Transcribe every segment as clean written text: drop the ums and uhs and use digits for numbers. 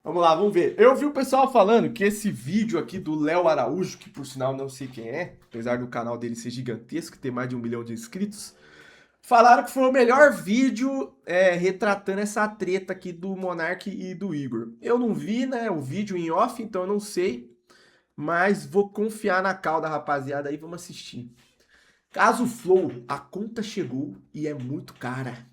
Vamos lá, vamos ver. Eu vi o pessoal falando que esse vídeo aqui do Léo Araújo, que por sinal não sei quem é, apesar do canal dele ser gigantesco, ter mais de 1 milhão de inscritos, falaram que foi o melhor vídeo retratando essa treta aqui do Monark e do Igor. Eu não vi, né, o vídeo em off, então eu não sei, mas vou confiar na cal da rapaziada aí, vamos assistir. Caso Flow, a conta chegou e é muito cara.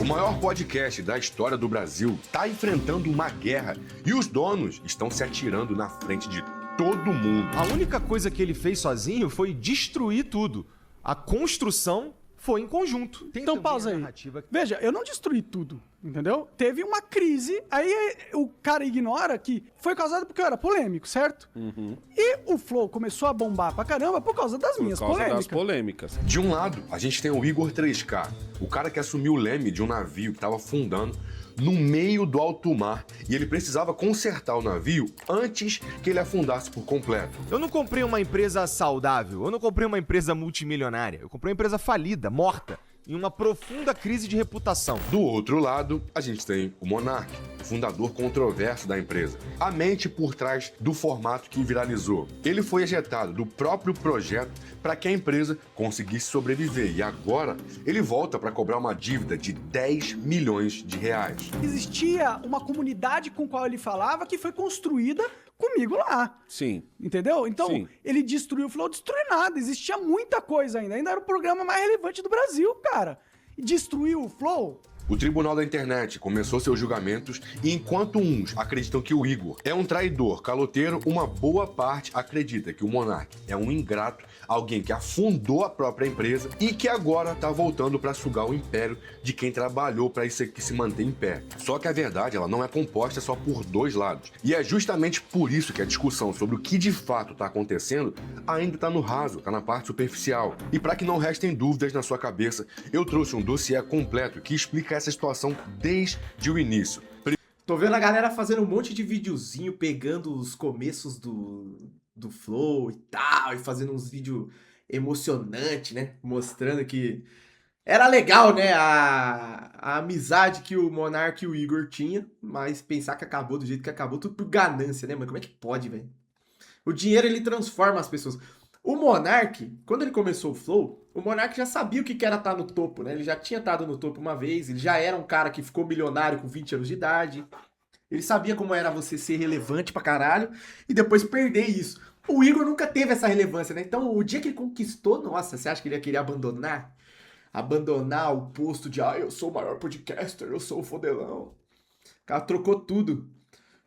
O maior podcast da história do Brasil está enfrentando uma guerra e os donos estão se atirando na frente de todo mundo. A única coisa que ele fez sozinho foi destruir tudo. A construção foi em conjunto. Então pausa aí. Veja, eu não destruí tudo, entendeu? Teve uma crise, aí o cara ignora que foi causado porque eu era polêmico, certo? Uhum. E o Flow começou a bombar pra caramba por causa das minhas polêmicas. De um lado, a gente tem o Igor 3K, o cara que assumiu o leme de um navio que estava afundando no meio do alto mar e ele precisava consertar o navio antes que ele afundasse por completo. Eu não comprei uma empresa saudável, eu não comprei uma empresa multimilionária, eu comprei uma empresa falida, morta, em uma profunda crise de reputação. Do outro lado, a gente tem o Monark, fundador controverso da empresa, a mente por trás do formato que viralizou. Ele foi ejetado do próprio projeto para que a empresa conseguisse sobreviver e agora ele volta para cobrar uma dívida de 10 milhões de reais. Existia uma comunidade com a qual ele falava que foi construída comigo lá. Sim. Entendeu? Então, Sim. ele destruiu o Flow, destruiu nada. Existia muita coisa ainda era o programa mais relevante do Brasil, cara. E destruiu o Flow. O Tribunal da Internet começou seus julgamentos e enquanto uns acreditam que o Igor é um traidor caloteiro, uma boa parte acredita que o Monark é um ingrato, alguém que afundou a própria empresa e que agora tá voltando para sugar o império de quem trabalhou para isso aqui se manter em pé. Só que a verdade ela não é composta só por dois lados. E é justamente por isso que a discussão sobre o que de fato tá acontecendo ainda tá no raso, tá na parte superficial. E para que não restem dúvidas na sua cabeça, eu trouxe um dossiê completo que explica essa situação desde o início. Tô vendo a galera fazendo um monte de videozinho, pegando os começos do Flow e tal, e fazendo uns vídeos emocionantes, né? Mostrando que era legal, né? A amizade que o Monark e o Igor tinham, mas pensar que acabou do jeito que acabou, tudo por ganância, né, mano? Como é que pode, velho? O dinheiro, ele transforma as pessoas. O Monark, quando ele começou o Flow, o Monark já sabia o que era estar no topo, né? Ele já tinha estado no topo uma vez, ele já era um cara que ficou milionário com 20 anos de idade. Ele sabia como era você ser relevante pra caralho e depois perder isso. O Igor nunca teve essa relevância, né? Então, o dia que ele conquistou, nossa, você acha que ele ia querer abandonar? Abandonar o posto de, eu sou o maior podcaster, eu sou o fodelão. O cara trocou tudo.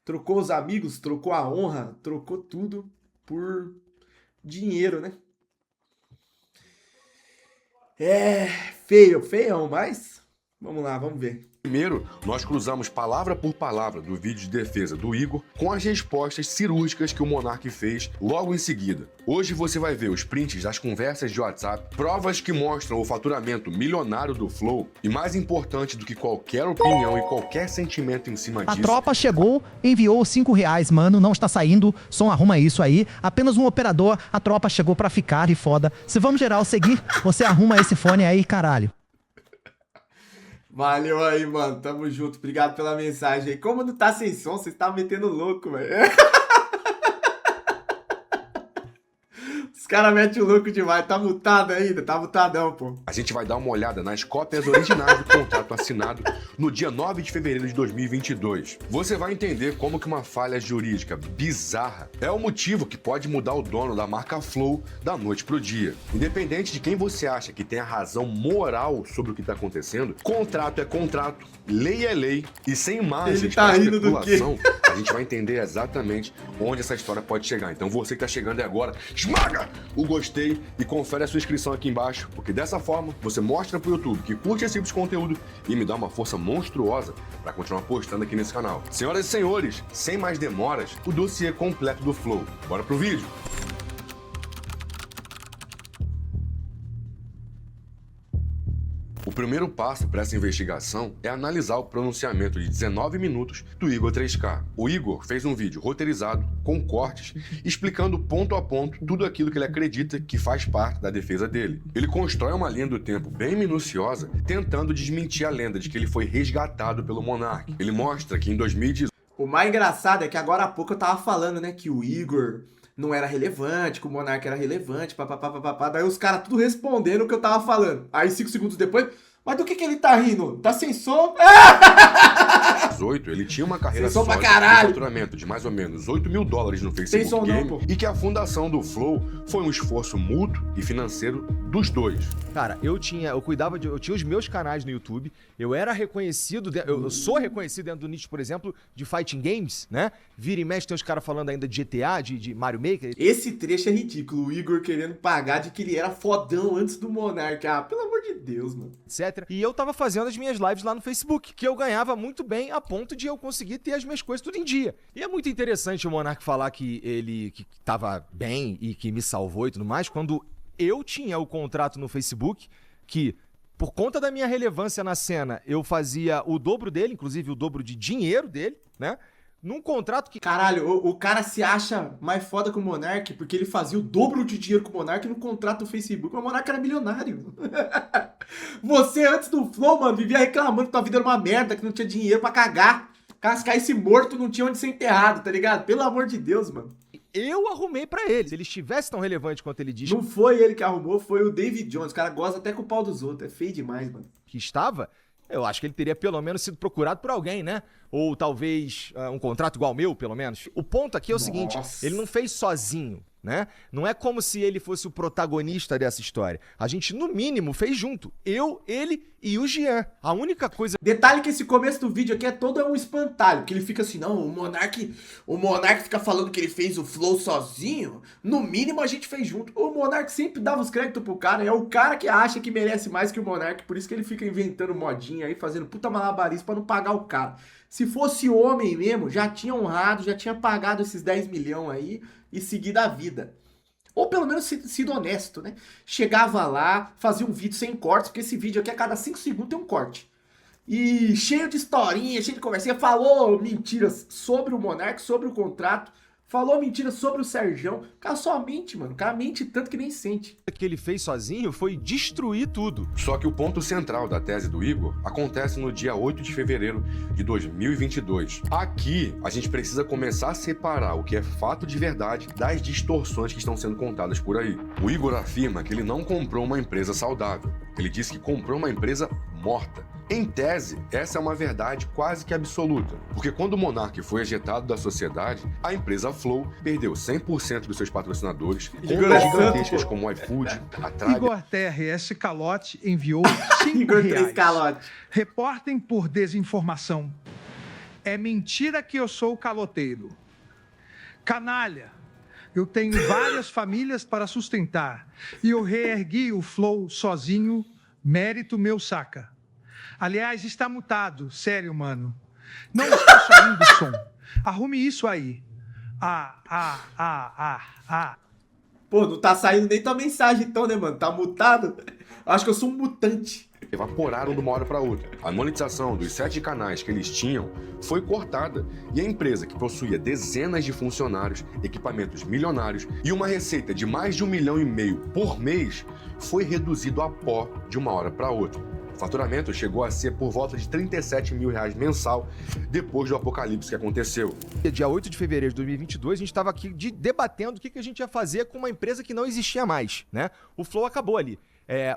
Trocou os amigos, trocou a honra, trocou tudo por dinheiro, né? É feio, feião, mas vamos lá, vamos ver. Primeiro, nós cruzamos palavra por palavra do vídeo de defesa do Igor com as respostas cirúrgicas que o Monark fez logo em seguida. Hoje você vai ver os prints das conversas de WhatsApp, provas que mostram o faturamento milionário do Flow e mais importante do que qualquer opinião e qualquer sentimento em cima disso. A tropa chegou, enviou R$5, mano, não está saindo, som arruma isso aí, apenas um operador, a tropa chegou pra ficar e foda. Se vamos geral seguir, você arruma esse fone aí, caralho. Valeu aí, mano. Tamo junto. Obrigado pela mensagem aí. Como não tá sem som, vocês tá metendo louco, velho. Os caras metem o louco demais. Tá mutado ainda? Tá mutadão, pô. A gente vai dar uma olhada nas cópias originais do contrato assinado no dia 9 de fevereiro de 2022. Você vai entender como que uma falha jurídica bizarra é o motivo que pode mudar o dono da marca Flow da noite pro dia. Independente de quem você acha que tem a razão moral sobre o que tá acontecendo, contrato é contrato, lei é lei e sem margem para especulação, a gente vai entender exatamente onde essa história pode chegar. Então você que tá chegando aí agora, esmaga o gostei e confere a sua inscrição aqui embaixo, porque dessa forma você mostra pro YouTube que curte esse tipo de conteúdo e me dá uma força monstruosa para continuar postando aqui nesse canal. Senhoras e senhores, sem mais demoras, o dossiê completo do Flow. Bora pro vídeo! O primeiro passo para essa investigação é analisar o pronunciamento de 19 minutos do Igor 3K. O Igor fez um vídeo roteirizado, com cortes, explicando ponto a ponto tudo aquilo que ele acredita que faz parte da defesa dele. Ele constrói uma linha do tempo bem minuciosa, tentando desmentir a lenda de que ele foi resgatado pelo Monark. Ele mostra que em 2018... O mais engraçado é que agora há pouco eu tava falando, né, que o Igor não era relevante, que o Monark era relevante, papapá. Daí os caras tudo respondendo o que eu tava falando. Aí 5 segundos depois, mas do que ele tá rindo? Tá sem som? 2018, ele tinha uma carreira Sem som pra sólida de caralho. faturamento de mais ou menos 8 mil dólares no Sem Facebook som não, Game pô. e que a fundação do Flow foi um esforço mútuo e financeiro dos dois. Cara, eu tinha os meus canais no YouTube, eu era reconhecido, eu sou reconhecido dentro do nicho, por exemplo, de fighting games, né? Vira e mexe tem os caras falando ainda de GTA, de Mario Maker, Esse trecho é ridículo, o Igor querendo pagar de que ele era fodão antes do Monark. Ah, pelo amor de Deus, mano. etc. E eu tava fazendo as minhas lives lá no Facebook, que eu ganhava muito bem a ponto de eu conseguir ter as minhas coisas tudo em dia. E é muito interessante o Monark falar que ele que tava bem e que me salvou e tudo mais, quando eu tinha o contrato no Facebook que, por conta da minha relevância na cena, eu fazia o dobro dele, inclusive o dobro de dinheiro dele, né? Num contrato que... Caralho, o cara se acha mais foda que o Monark porque ele fazia o dobro de dinheiro que o Monark no contrato do Facebook. Mas o Monark era milionário. Você, antes do Flow, mano, vivia reclamando que tua vida era uma merda, que não tinha dinheiro pra cagar. Caso caísse morto, não tinha onde ser enterrado, tá ligado? Pelo amor de Deus, mano. eu arrumei pra ele. Se ele estivesse tão relevante quanto ele diz Não foi ele que arrumou, foi o David Jones. O cara gosta até com o pau dos outros. É feio demais, mano. que estava, eu acho que ele teria pelo menos sido procurado por alguém, né? Ou talvez um contrato igual ao meu, pelo menos. O ponto aqui é o seguinte, ele não fez sozinho, né? Não é como se ele fosse o protagonista dessa história. A gente, no mínimo, fez junto. Eu, ele e o Jean. A única coisa... Detalhe que esse começo do vídeo aqui é todo um espantalho, que ele fica assim, não, o Monark fica falando que ele fez o Flow sozinho, no mínimo a gente fez junto. O Monark sempre dava os créditos pro cara, é o cara que acha que merece mais que o Monark, por isso que ele fica inventando modinha aí, fazendo puta malabarismo pra não pagar o cara. Se fosse homem mesmo, já tinha honrado, já tinha pagado esses 10 milhões aí e seguido a vida. Ou pelo menos sido honesto, né? Chegava lá, fazia um vídeo sem cortes, porque esse vídeo aqui a cada 5 segundos tem um corte. E cheio de historinha, cheio de conversinha, falou mentiras sobre o Monark, sobre o contrato, falou mentiras sobre o Serjão. O cara só mente, mano. O cara mente tanto que nem sente. que ele fez sozinho foi destruir tudo. Só que o ponto central da tese do Igor acontece no dia 8 de fevereiro de 2022. Aqui, a gente precisa começar a separar o que é fato de verdade das distorções que estão sendo contadas por aí. O Igor afirma que ele não comprou uma empresa saudável. Ele disse que comprou uma empresa morta. Em tese, essa é uma verdade quase que absoluta, porque quando o Monark foi ejetado da sociedade, a empresa Flow perdeu 100% dos seus patrocinadores, contas gigantescas como o iFood, a Trave... Igor TRS Calote enviou Igor 5 3 reais. calote. Reportem por desinformação. É mentira que eu sou caloteiro. Canalha, eu tenho várias famílias para sustentar e eu reergui o Flow sozinho, mérito meu saca. Aliás, está mutado, sério, mano. Não está saindo som. Arrume isso aí. Pô, não tá saindo nem tua mensagem então, né, mano? Tá mutado? Acho que eu sou um mutante. evaporaram de uma hora para outra. A monetização dos 7 canais que eles tinham foi cortada e a empresa, que possuía dezenas de funcionários, equipamentos milionários e uma receita de mais de 1,5 milhão por mês, foi reduzido a pó de uma hora para outra. O faturamento chegou a ser por volta de 37 mil reais mensal depois do apocalipse que aconteceu. Dia 8 de fevereiro de 2022, a gente estava aqui debatendo o que a gente ia fazer com uma empresa que não existia mais, né? O Flow acabou ali.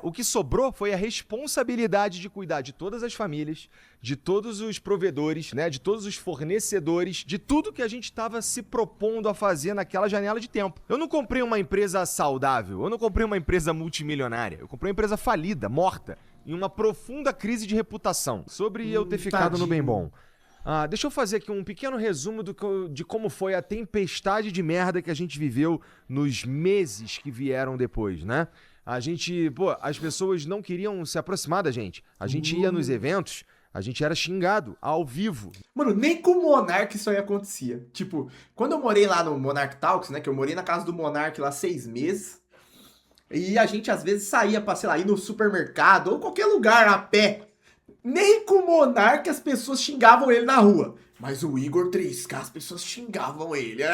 O que sobrou foi a responsabilidade de cuidar de todas as famílias, de todos os provedores, né, de todos os fornecedores, de tudo que a gente estava se propondo a fazer naquela janela de tempo. Eu não comprei uma empresa saudável, eu não comprei uma empresa multimilionária, eu comprei uma empresa falida, morta, em uma profunda crise de reputação, sobre eu ter ficado no bem bom. Deixa eu fazer aqui um pequeno resumo de como foi a tempestade de merda que a gente viveu nos meses que vieram depois, né? As pessoas não queriam se aproximar da gente. A gente ia nos eventos, a gente era xingado ao vivo. Mano, nem com o Monark isso aí acontecia. Tipo, quando eu morei lá no Monark Talks, né, que eu morei na casa do Monark lá 6 meses, e a gente às vezes saía pra, sei lá, ir no supermercado ou qualquer lugar a pé. Nem com o Monark as pessoas xingavam ele na rua. Mas o Igor 3K, as pessoas xingavam ele.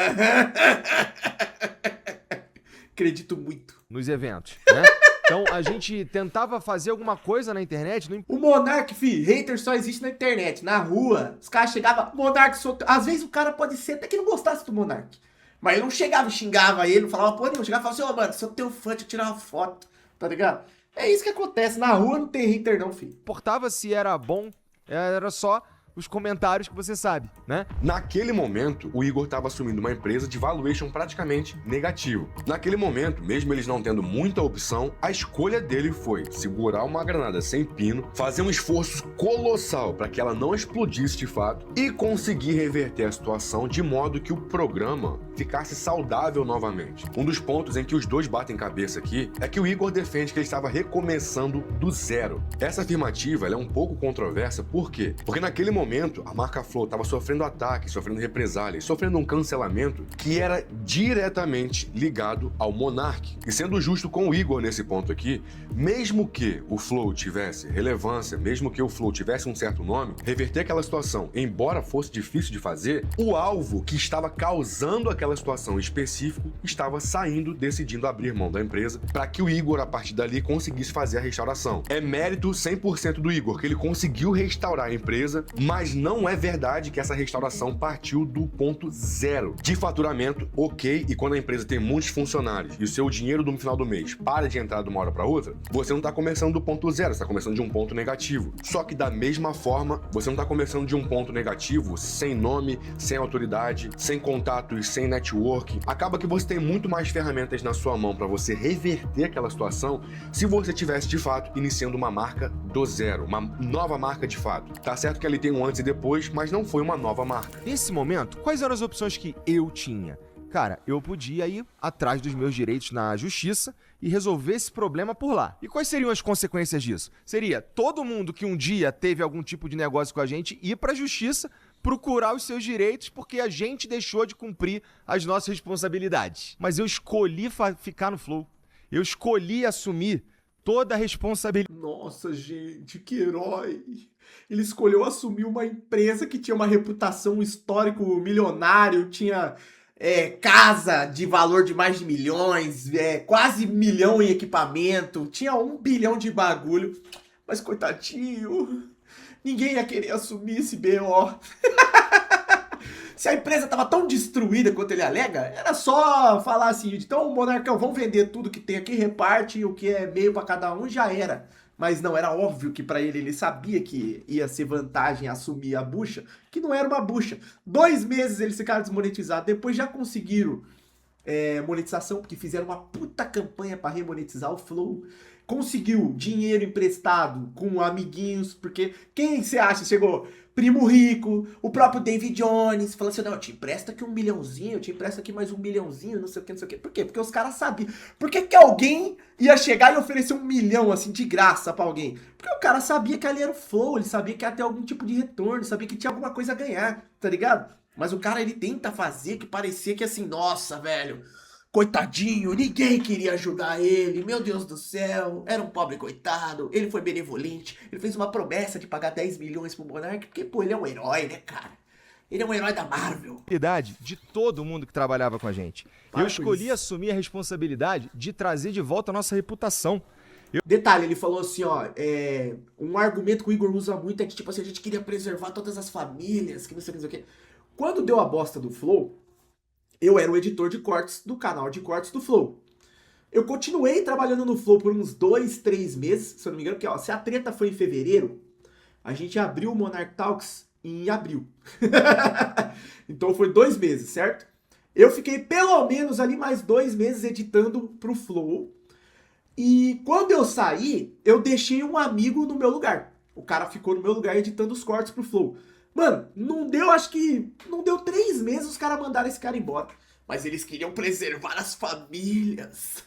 Acredito muito. Nos eventos, né? Então a gente tentava fazer alguma coisa na internet, não O Monark, fi, hater só existe na internet, na rua. Os caras chegavam, Monark, às vezes o cara pode ser até que não gostasse do Monark. Mas ele não chegava e xingava ele, não falava porra nenhuma. Chegava e falava assim, ô mano, se eu tenho fã, deixa eu tirar uma foto, tá ligado? É isso que acontece, na rua não tem hater não, filho. importava se era bom, era só os comentários que você sabe, né? Naquele momento, o Igor estava assumindo uma empresa de valuation praticamente negativo. Naquele momento, mesmo eles não tendo muita opção, a escolha dele foi segurar uma granada sem pino, fazer um esforço colossal para que ela não explodisse de fato e conseguir reverter a situação de modo que o programa ficasse saudável novamente. Um dos pontos em que os dois batem cabeça aqui é que o Igor defende que ele estava recomeçando do zero. Essa afirmativa ela é um pouco controversa, por quê? Porque naquele momento a marca Flow estava sofrendo ataques, sofrendo represálias, sofrendo um cancelamento que era diretamente ligado ao Monark. E sendo justo com o Igor nesse ponto aqui, mesmo que o Flow tivesse relevância, mesmo que o Flow tivesse um certo nome, reverter aquela situação, embora fosse difícil de fazer, o alvo que estava causando aquela situação em específico estava saindo, decidindo abrir mão da empresa para que o Igor, a partir dali, conseguisse fazer a restauração. É mérito 100% do Igor, que ele conseguiu restaurar a empresa, mas não é verdade que essa restauração partiu do ponto zero. De faturamento, ok, e quando a empresa tem muitos funcionários e o seu dinheiro no final do mês para de entrar de uma hora para outra, você não está começando do ponto zero, você está começando de um ponto negativo. Só que da mesma forma, você não está começando de um ponto negativo, sem nome, sem autoridade, sem contatos, sem network. Acaba que você tem muito mais ferramentas na sua mão para você reverter aquela situação se você tivesse de fato iniciando uma marca do zero, uma nova marca de fato. Tá certo que ele tem um antes e depois, mas não foi uma nova marca. Nesse momento, quais eram as opções que eu tinha? Cara, eu podia ir atrás dos meus direitos na justiça e resolver esse problema por lá. E quais seriam as consequências disso? Seria todo mundo que um dia teve algum tipo de negócio com a gente ir pra justiça procurar os seus direitos porque a gente deixou de cumprir as nossas responsabilidades. Mas eu escolhi ficar no Flow. Eu escolhi assumir toda a responsabilidade. Nossa, gente, que herói. Ele escolheu assumir uma empresa que tinha uma reputação, um histórico milionário, tinha casa de valor de mais de milhões, quase 1 milhão em equipamento, tinha 1 bilhão de bagulho. Mas coitadinho, ninguém ia querer assumir esse BO. Se a empresa tava tão destruída quanto ele alega, era só falar assim, então, Monarcão, vamos vender tudo que tem aqui, reparte o que é meio pra cada um, já era. Mas não, era óbvio que pra ele sabia que ia ser vantagem assumir a bucha, que não era uma bucha. 2 meses eles ficaram desmonetizados, depois já conseguiram monetização, porque fizeram uma puta campanha pra remonetizar o Flow. Conseguiu dinheiro emprestado com amiguinhos, porque quem você acha chegou? Primo Rico, o próprio David Jones, falando assim, não, eu te empresto aqui 1 milhãozinho, eu te empresto aqui mais 1 milhãozinho, não sei o que, não sei o que. Por quê? Porque os caras sabiam. Por que alguém ia chegar e oferecer 1 milhão, assim, de graça pra alguém? Porque o cara sabia que ali era o Flow, ele sabia que ia ter algum tipo de retorno, sabia que tinha alguma coisa a ganhar, tá ligado? Mas o cara, ele tenta fazer que parecia que assim, nossa, velho, coitadinho, ninguém queria ajudar ele, meu Deus do céu, era um pobre coitado, ele foi benevolente, ele fez uma promessa de pagar 10 milhões pro Monark, porque, pô, ele é um herói, né, cara? Ele é um herói da Marvel. De todo mundo que trabalhava com a gente. Eu escolhi assumir a responsabilidade de trazer de volta a nossa reputação. Detalhe, ele falou assim, ó, um argumento que o Igor usa muito é que, tipo assim, a gente queria preservar todas as famílias, que não sei o que. Quando deu a bosta do Flow, eu era o editor de cortes do canal de cortes do Flow. Eu continuei trabalhando no Flow por uns 2, 3 meses, se eu não me engano, porque ó, se a treta foi em fevereiro, a gente abriu o Monarch Talks em abril. Então foi 2 meses, certo? Eu fiquei pelo menos ali mais 2 meses editando pro Flow. E quando eu saí, eu deixei um amigo no meu lugar. O cara ficou no meu lugar editando os cortes pro Flow. Mano, não deu 3 meses os caras mandaram esse cara embora. Mas eles queriam preservar as famílias.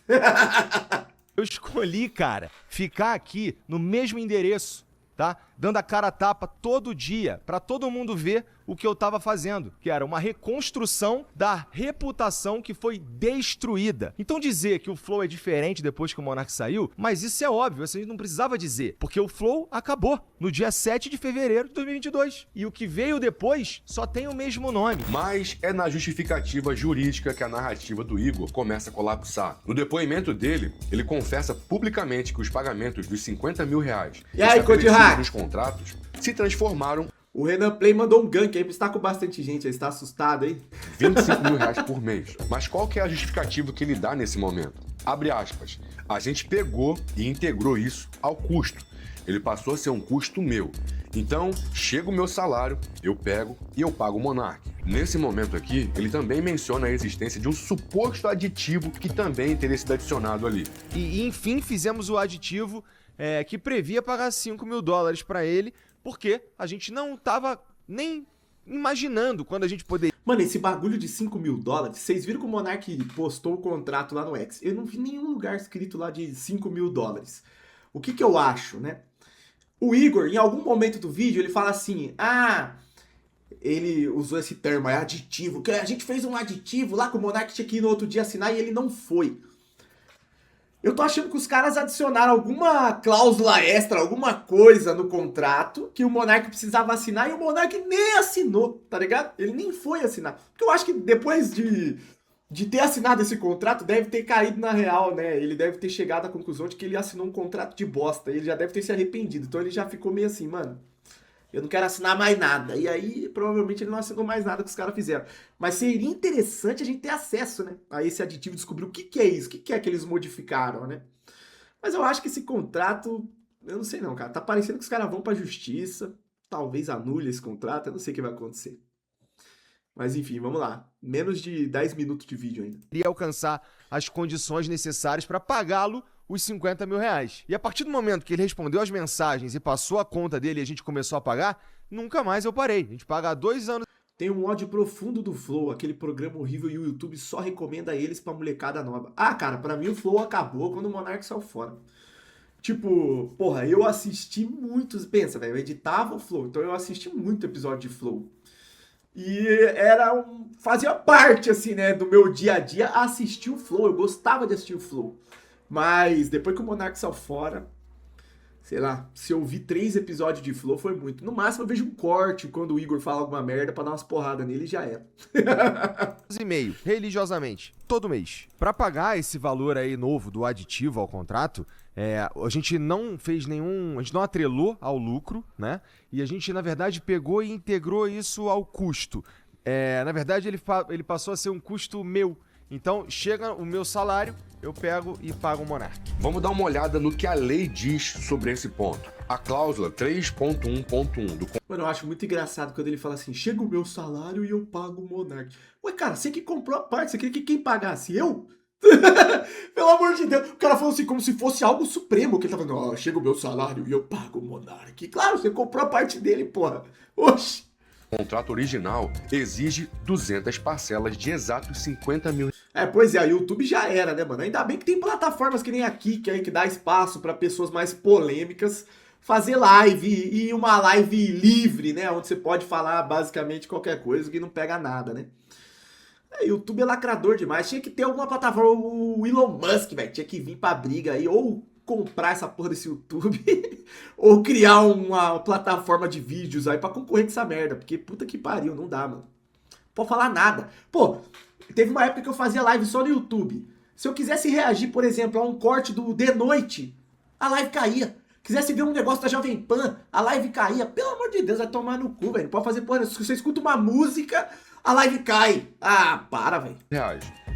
Eu escolhi, cara, ficar aqui no mesmo endereço, tá? Dando a cara a tapa todo dia, pra todo mundo ver o que eu estava fazendo, que era uma reconstrução da reputação que foi destruída. Então dizer que o Flow é diferente depois que o Monark saiu, mas isso é óbvio, a gente não precisava dizer, porque o Flow acabou no dia 7 de fevereiro de 2022. E o que veio depois só tem o mesmo nome. Mas é na justificativa jurídica que a narrativa do Igor começa a colapsar. No depoimento dele, ele confessa publicamente que os pagamentos dos 50 mil reais E aí, Code estabelecidos Hack? nos contratos se transformaram O Renan Play mandou um gank aí, está com bastante gente aí, está assustado aí? 25 mil reais por mês. Mas qual que é a justificativa que ele dá nesse momento? Abre aspas. A gente pegou e integrou isso ao custo. Ele passou a ser um custo meu. Então, chega o meu salário, eu pego e eu pago o Monark. Nesse momento aqui, ele também menciona a existência de um suposto aditivo que também teria sido adicionado ali. E enfim, fizemos o aditivo que previa pagar 5 mil dólares para ele, porque a gente não tava nem imaginando quando a gente poderia. Mano, esse bagulho de 5 mil dólares, vocês viram que o Monark postou o contrato lá no X? Eu não vi nenhum lugar escrito lá de 5 mil dólares. O que eu acho, né? O Igor, em algum momento do vídeo, ele fala assim, ele usou esse termo, aditivo, que a gente fez um aditivo lá que o Monark tinha que ir no outro dia assinar e ele não foi. Eu tô achando que os caras adicionaram alguma cláusula extra, alguma coisa no contrato que o Monark precisava assinar e o Monark nem assinou, tá ligado? Ele nem foi assinar. Porque eu acho que depois de ter assinado esse contrato, deve ter caído na real, né? Ele deve ter chegado à conclusão de que ele assinou um contrato de bosta. Ele já deve ter se arrependido. Então ele já ficou meio assim, mano, eu não quero assinar mais nada. E aí, provavelmente, ele não assinou mais nada que os caras fizeram. Mas seria interessante a gente ter acesso, né? A esse aditivo, descobrir o que é isso, o que é que eles modificaram, né? Mas eu acho que esse contrato, eu não sei não, cara. Tá parecendo que os caras vão pra justiça. Talvez anule esse contrato, eu não sei o que vai acontecer. Mas enfim, vamos lá. Menos de 10 minutos de vídeo ainda. Alcançar as condições necessárias para pagá-lo os 50 mil reais. E a partir do momento que ele respondeu as mensagens e passou a conta dele e a gente começou a pagar, nunca mais eu parei. A gente paga há 2 anos. Tem um ódio profundo do Flow, aquele programa horrível e o YouTube só recomenda eles pra molecada nova. Ah, cara, pra mim o Flow acabou quando o Monark saiu fora. Tipo, porra, eu assisti muitos... Pensa, velho, eu editava o Flow, então eu assisti muito episódio de Flow. E fazia parte, assim, né, do meu dia a dia assistir o Flow. Eu gostava de assistir o Flow. Mas depois que o Monark saiu fora, sei lá, se eu vi 3 episódios de Flow foi muito. No máximo eu vejo um corte quando o Igor fala alguma merda pra dar umas porradas nele e já era. E meio, religiosamente, todo mês. Para pagar esse valor aí novo do aditivo ao contrato, a gente não fez nenhum... A gente não atrelou ao lucro, né? E a gente, na verdade, pegou e integrou isso ao custo. Na verdade, ele passou a ser um custo meu. Então, chega o meu salário, eu pego e pago o Monark. Vamos dar uma olhada no que a lei diz sobre esse ponto. A cláusula 3.1.1 do... Mano, eu acho muito engraçado quando ele fala assim, chega o meu salário e eu pago o Monark. Ué, cara, você que comprou a parte, você queria que quem pagasse? Eu? Pelo amor de Deus. O cara falou assim como se fosse algo supremo, que ele tava falando, chega o meu salário e eu pago o Monark. Claro, você comprou a parte dele, porra. Oxi. O contrato original exige 200 parcelas de exatos 50 mil. Pois é, o YouTube já era, né, mano? Ainda bem que tem plataformas que nem aqui, que dá espaço pra pessoas mais polêmicas fazer live, e uma live livre, né? Onde você pode falar basicamente qualquer coisa que não pega nada, né? YouTube é lacrador demais. Tinha que ter alguma plataforma, o Elon Musk, velho, tinha que vir pra briga aí, ou comprar essa porra desse YouTube, ou criar uma plataforma de vídeos aí pra concorrer com essa merda, porque puta que pariu, não dá, mano. Não pode falar nada. Pô, teve uma época que eu fazia live só no YouTube. Se eu quisesse reagir, por exemplo, a um corte do De Noite, a live caía. Quisesse ver um negócio da Jovem Pan, a live caía. Pelo amor de Deus, vai tomar no cu, velho. Não pode fazer porra. Se você escuta uma música, a live cai. Ah, para, velho.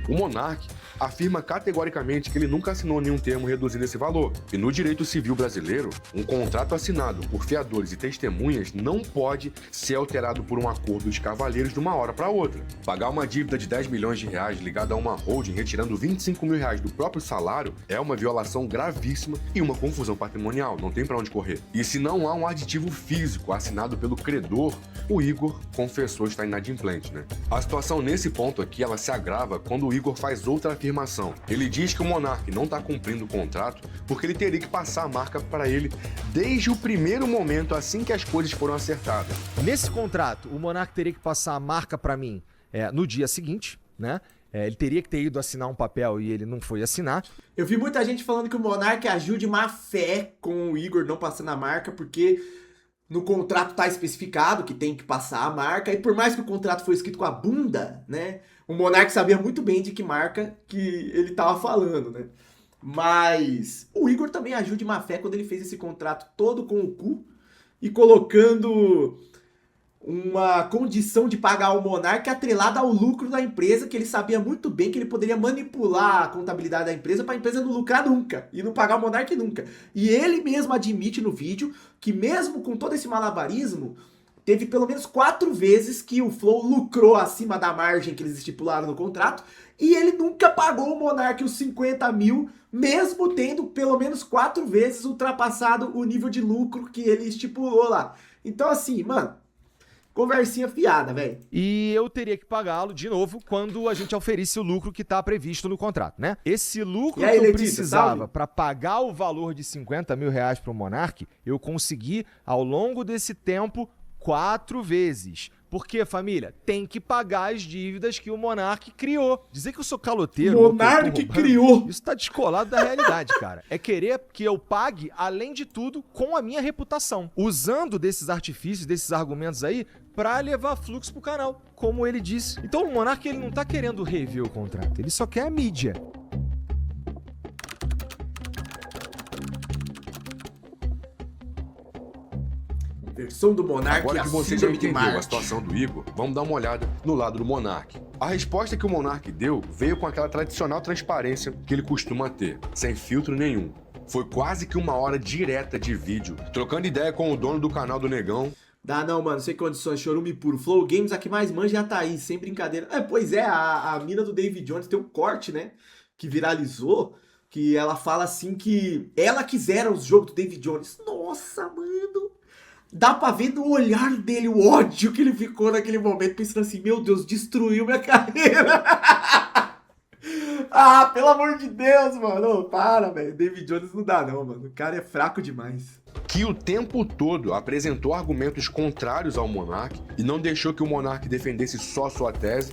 O Monark afirma categoricamente que ele nunca assinou nenhum termo reduzindo esse valor. E no direito civil brasileiro, um contrato assinado por fiadores e testemunhas não pode ser alterado por um acordo de cavalheiros de uma hora para outra. Pagar uma dívida de 10 milhões de reais ligada a uma holding retirando 25 mil reais do próprio salário é uma violação gravíssima e uma confusão patrimonial, não tem para onde correr. E se não há um aditivo físico assinado pelo credor, o Igor confessou estar inadimplente, né? A situação nesse ponto aqui, ela se agrava quando o Igor faz outra afirmação. Ele diz que o Monark não está cumprindo o contrato porque ele teria que passar a marca para ele desde o primeiro momento, assim que as coisas foram acertadas. Nesse contrato, o Monark teria que passar a marca pra mim no dia seguinte, né? Ele teria que ter ido assinar um papel e ele não foi assinar. Eu vi muita gente falando que o Monark agiu de má fé com o Igor não passando a marca, porque no contrato tá especificado que tem que passar a marca, e por mais que o contrato foi escrito com a bunda, né? O Monark sabia muito bem de que marca que ele tava falando, né? Mas o Igor também agiu de má fé quando ele fez esse contrato todo com o cu e colocando uma condição de pagar o Monark atrelada ao lucro da empresa, que ele sabia muito bem que ele poderia manipular a contabilidade da empresa para a empresa não lucrar nunca e não pagar o Monark nunca. E ele mesmo admite no vídeo que mesmo com todo esse malabarismo, teve pelo menos 4 vezes que o Flow lucrou acima da margem que eles estipularam no contrato e ele nunca pagou o Monark os 50 mil, mesmo tendo pelo menos 4 vezes ultrapassado o nível de lucro que ele estipulou lá. Então assim, mano, conversinha fiada, velho. E eu teria que pagá-lo de novo quando a gente oferisse o lucro que tá previsto no contrato, né? Esse lucro E aí, que eu Letícia, precisava salve? para pagar o valor de 50 mil reais pro Monark, eu consegui ao longo desse tempo 4 vezes. Porque, família, tem que pagar as dívidas que o Monark criou. Dizer que eu sou caloteiro... Monark ou que eu tô roubando, criou. Isso tá descolado da realidade, cara. É querer que eu pague, além de tudo, com a minha reputação. Usando desses artifícios, desses argumentos aí, pra levar fluxo pro canal, como ele disse. Então o Monark, ele não tá querendo rever o contrato, ele só quer a mídia. Versão do Monark, Agora que a você já síndrome de entendeu a Marte. situação do Igor, vamos dar uma olhada no lado do Monark. A resposta que o Monark deu veio com aquela tradicional transparência que ele costuma ter, sem filtro nenhum. Foi quase que 1 hora direta de vídeo, trocando ideia com o dono do canal do Negão. Dá não, mano, sem condições, chorume puro. Flow Games, a que mais manja é a Thaís, sem brincadeira. Pois é, a mina do David Jones tem um corte, né, que viralizou, que ela fala assim que ela quisera os jogos do David Jones. Nossa, mano, dá pra ver no olhar dele o ódio que ele ficou naquele momento, pensando assim, meu Deus, destruiu minha carreira. Ah, pelo amor de Deus, mano. Ô, para, velho. David Jones não dá não, mano. O cara é fraco demais. Que o tempo todo apresentou argumentos contrários ao Monark e não deixou que o Monark defendesse só sua tese.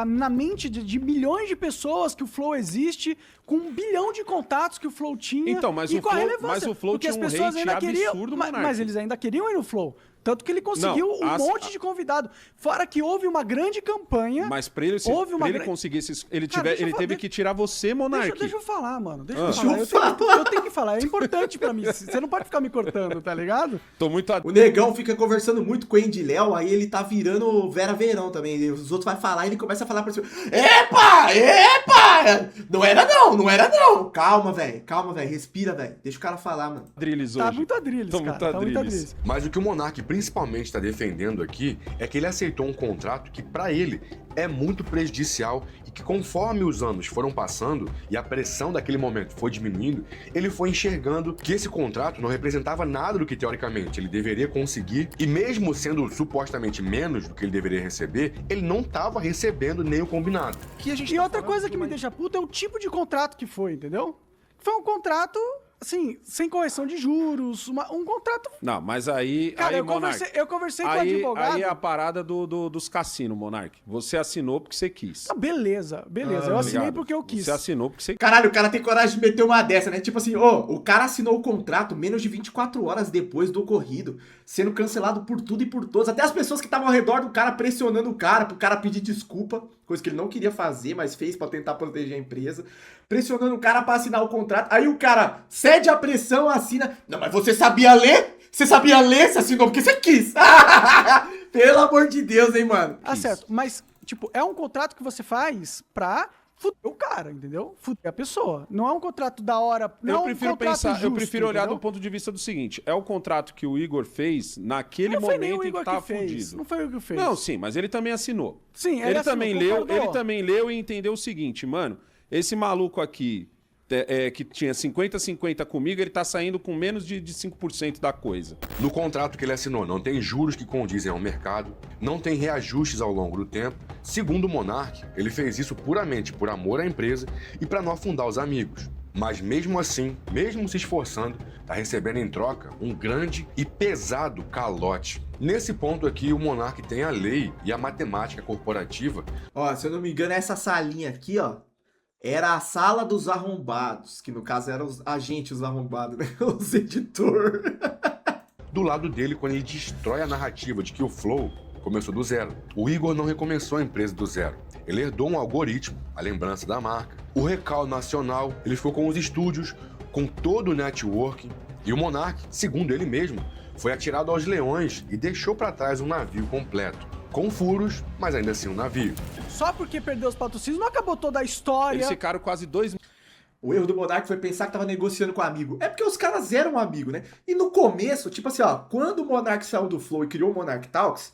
Na mente de milhões de pessoas que o Flow existe, com 1 bilhão de contatos que o Flow tinha. Então, mas e o com a Flow- relevância, mas o Flow porque tinha as um pessoas hate ainda queriam, absurdo, mas Monark. eles ainda queriam ir no Flow. Tanto que ele conseguiu Não, um monte de convidado. Fora que houve uma grande campanha. Mas pra ele, Houve uma pra ele grande- conseguir esses. Ele, Cara, deixa eu ele falar, teve que tirar você, Monark. Deixa eu falar, mano. Deixa Ah. eu falar. Eu tenho que falar. É importante pra mim. Você não pode ficar me cortando, tá ligado? Tô muito. O Negão fica conversando muito com o Andy Léo, aí ele tá virando Vera Verão também. E os outros vai falar e ele começa a falar pra cima. Epa! Epa! Não era não, não era não. Calma, velho. Calma, velho. Respira, velho. Deixa o cara falar, mano. Adrilles Tá hoje. muito adrilles, Tô cara. muito Tá muito adrilles. adrilles. Mas o que o Monark principalmente está defendendo aqui é que ele aceitou um contrato que, para ele, é muito prejudicial e que, conforme os anos foram passando e a pressão daquele momento foi diminuindo, ele foi enxergando que esse contrato não representava nada do que, teoricamente, ele deveria conseguir e, mesmo sendo supostamente menos do que ele deveria receber, ele não estava recebendo nem o combinado. Que a gente E tá outra falando coisa tudo que me mais- deixa puto é o tipo de contrato que foi, entendeu? Foi um contrato, assim, sem correção de juros, um contrato... Não, mas aí. Cara, aí, eu Monark, conversei com o aí, advogado... aí é a parada dos cassinos, Monark. Você assinou porque você quis. Ah, beleza. Eu assinei Ligado? porque eu quis. Você assinou porque você Caralho, o cara tem coragem de meter uma dessa, né? Tipo assim, o cara assinou o contrato menos de 24 horas depois do ocorrido, sendo cancelado por tudo e por todos. Até as pessoas que estavam ao redor do cara pressionando o cara pro cara pedir desculpa, coisa que ele não queria fazer, mas fez pra tentar proteger a empresa. Pressionando o cara pra assinar o contrato. Aí o cara cede a pressão, assina. Não, mas você sabia ler? Você sabia ler? Você assinou porque você quis. Pelo amor de Deus, hein, mano. Ah, certo. Mas, tipo, é um contrato que você faz pra fuder o cara, entendeu? Fuder a pessoa. Não é um contrato da hora. Não é Eu um prefiro contrato pensar, eu justo, prefiro olhar entendeu? do ponto de vista do seguinte: é o contrato que o Igor fez naquele Não foi nem o momento em Igor que tava que fez. fudido. Não foi o que fez. Não, sim, mas ele também assinou. Sim, Ele assinou, também leu, concordou. ele também leu e entendeu o seguinte, mano, esse maluco aqui que tinha 50-50 comigo, ele tá saindo com menos de 5% da coisa. No contrato que ele assinou, não tem juros que condizem ao mercado, não tem reajustes ao longo do tempo. Segundo o Monark, ele fez isso puramente por amor à empresa e para não afundar os amigos. Mas mesmo assim, mesmo se esforçando, tá recebendo em troca um grande e pesado calote. Nesse ponto aqui, o Monark tem a lei e a matemática corporativa. Ó, se eu não me engano, essa salinha aqui, ó, era a sala dos arrombados, que no caso eram os agentes arrombados, né? Os editores. Do lado dele, quando ele destrói a narrativa de que o Flow começou do zero. O Igor não recomeçou a empresa do zero. Ele herdou um algoritmo, a lembrança da marca, o recall nacional, ele ficou com os estúdios, com todo o networking. E o Monark, segundo ele mesmo, foi atirado aos leões e deixou para trás um navio completo. Com furos, mas ainda assim um navio. Só porque perdeu os patrocínios não acabou toda a história. Eles ficaram quase 2 O erro do Monark foi pensar que tava negociando com um amigo. É porque os caras eram um amigo, né? E no começo, tipo assim, ó, quando o Monark saiu do Flow e criou o Monark Talks,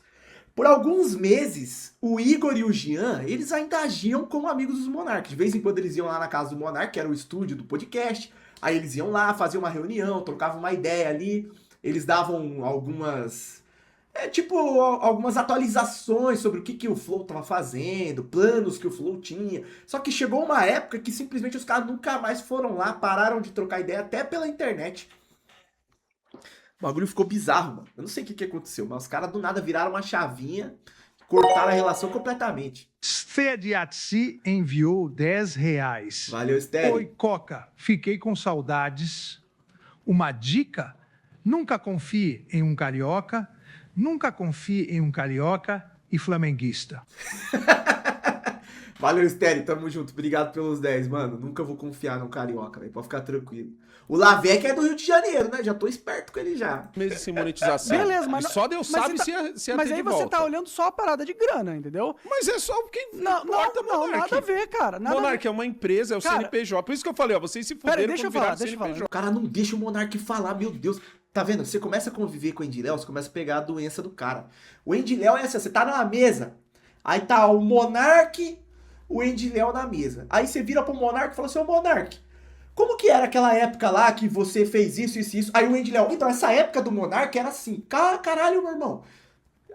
por alguns meses, o Igor e o Jean, eles ainda agiam como amigos dos Monark. De vez em quando eles iam lá na casa do Monark, que era o estúdio do podcast. Aí eles iam lá, faziam uma reunião, trocavam uma ideia ali. Eles davam algumas... algumas atualizações sobre o que o Flow tava fazendo, planos que o Flow tinha. Só que chegou uma época que simplesmente os caras nunca mais foram lá, pararam de trocar ideia até pela internet. O bagulho ficou bizarro, mano. Eu não sei o que aconteceu, mas os caras do nada viraram uma chavinha, cortaram a relação completamente. Fediatsi enviou R$10. Valeu, Estéreo. Oi, Coca, fiquei com saudades. Uma dica? Nunca confie em um carioca. Nunca confie em um carioca e flamenguista. Valeu, Estéreo. Tamo junto. Obrigado pelos 10, mano. Nunca vou confiar num carioca, velho. Pode ficar tranquilo. O Lavec é do Rio de Janeiro, né? Já tô esperto com ele já. meses sem monetização. Beleza, mas E só Deus sabe você se ia Mas ter aí de você volta. tá olhando só a parada de grana, entendeu? Mas é só quem Não, importa, Monark. nada a ver, cara. Nada a ver. Monark é uma empresa, é o Cara, CNPJ. Por isso que eu falei, ó, vocês se Pera aí, fuderam deixa eu quando viraram falar, deixa eu falar. CNPJ. O cara não deixa o Monark falar, meu Deus. Tá vendo? Você começa a conviver com o Endiléu, você começa a pegar a doença do cara. O Endiléu é assim, você tá numa mesa, aí tá o Monark, o Endiléu na mesa. Aí você vira pro Monark e fala assim, ô Monark, como que era aquela época lá que você fez isso, isso e isso? Aí o Endiléu, então essa época do Monark era assim. Caralho, meu irmão.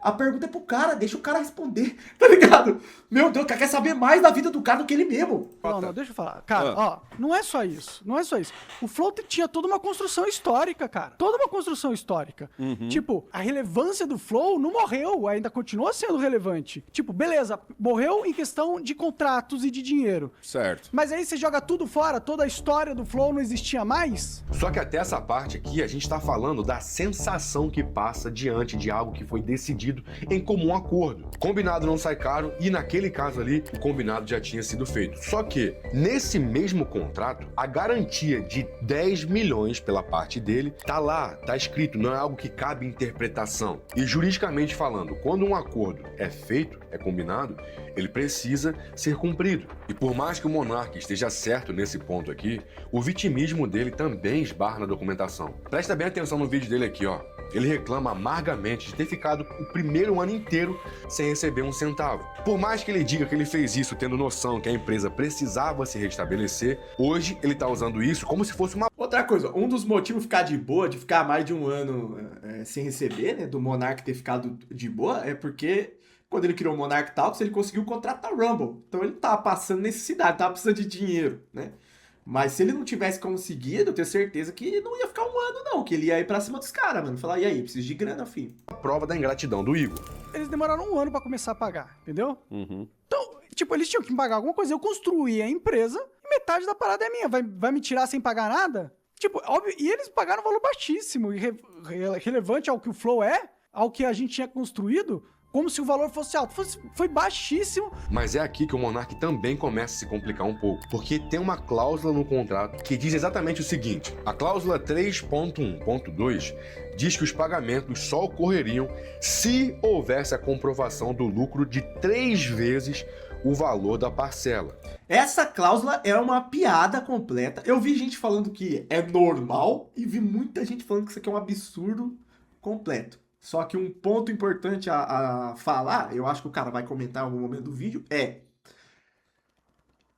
A pergunta é pro cara, deixa o cara responder, tá ligado? Meu Deus, o cara quer saber mais da vida do cara do que ele mesmo. Não, deixa eu falar. Cara, ó, não é só isso. Não é só isso. O Flow tinha toda uma construção histórica, cara. Toda uma construção histórica. Tipo, a relevância do Flow não morreu, ainda continua sendo relevante. Tipo, beleza, morreu em questão de contratos e de dinheiro. Certo. Mas aí você joga tudo fora, toda a história do Flow não existia mais? Só que até essa parte aqui, a gente tá falando da sensação que passa diante de algo que foi decidido em comum acordo. Combinado não sai caro e naquele caso ali, o combinado já tinha sido feito. Só que, nesse mesmo contrato, a garantia de 10 milhões pela parte dele tá lá, tá escrito, não é algo que cabe interpretação. E juridicamente falando, quando um acordo é feito, é combinado, ele precisa ser cumprido. E por mais que o Monark esteja certo nesse ponto aqui, o vitimismo dele também esbarra na documentação. Presta bem atenção no vídeo dele aqui, ó. Ele reclama amargamente de ter ficado o primeiro ano inteiro sem receber um centavo. Por mais que ele diga que ele fez isso tendo noção que a empresa precisava se restabelecer, hoje ele tá usando isso como se fosse uma... Outra coisa, um dos motivos de ficar de boa, de ficar mais de um ano sem receber, né, do Monark ter ficado de boa, é porque quando ele criou o Monark Talks, ele conseguiu o contrato da Rumble. Então ele não tava passando necessidade, tava precisando de dinheiro, né? Mas se ele não tivesse conseguido, eu tenho certeza que não ia ficar um ano, não. Que ele ia ir pra cima dos caras, mano. Falar, e aí, preciso de grana, filho. prova da ingratidão do Igor. Eles demoraram um ano pra começar a pagar, entendeu? Então, tipo, eles tinham que me pagar alguma coisa. Eu construí a empresa e metade da parada é minha. Vai me tirar sem pagar nada? Tipo, óbvio, e eles pagaram um valor baixíssimo, relevante ao que o Flow é, ao que a gente tinha construído, como se o valor fosse alto. Foi baixíssimo. Mas é aqui que o Monark também começa a se complicar um pouco, porque tem uma cláusula no contrato que diz exatamente o seguinte: a cláusula 3.1.2 diz que os pagamentos só ocorreriam se houvesse a comprovação do lucro de 3 vezes o valor da parcela. Essa cláusula é uma piada completa. Eu vi gente falando que é normal e vi muita gente falando que isso aqui é um absurdo completo. Só que um ponto importante a falar, eu acho que o cara vai comentar em algum momento do vídeo, é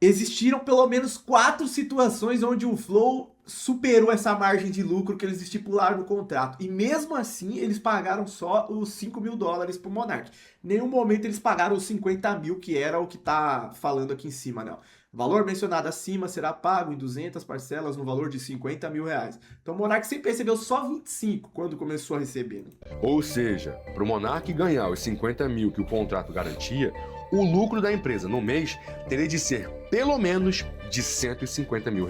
existiram pelo menos 4 situações onde o Flow superou essa margem de lucro que eles estipularam no contrato. E mesmo assim, eles pagaram só os $5.000 pro Monark. Em nenhum momento eles pagaram os 50 mil, que era o que tá falando aqui em cima, né? Valor mencionado acima será pago em 200 parcelas no valor de R$50 mil. Então o Monark sempre recebeu só 25 quando começou a receber. Né? Ou seja, para o Monark ganhar os 50 mil que o contrato garantia, o lucro da empresa no mês teria de ser pelo menos de R$150 mil.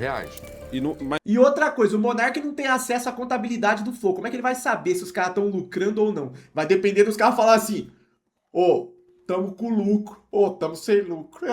E outra coisa, o Monark não tem acesso à contabilidade do Flow. Como é que ele vai saber se os caras estão lucrando ou não? Vai depender dos caras falar assim: ô, tamo com lucro, ô, tamo sem lucro.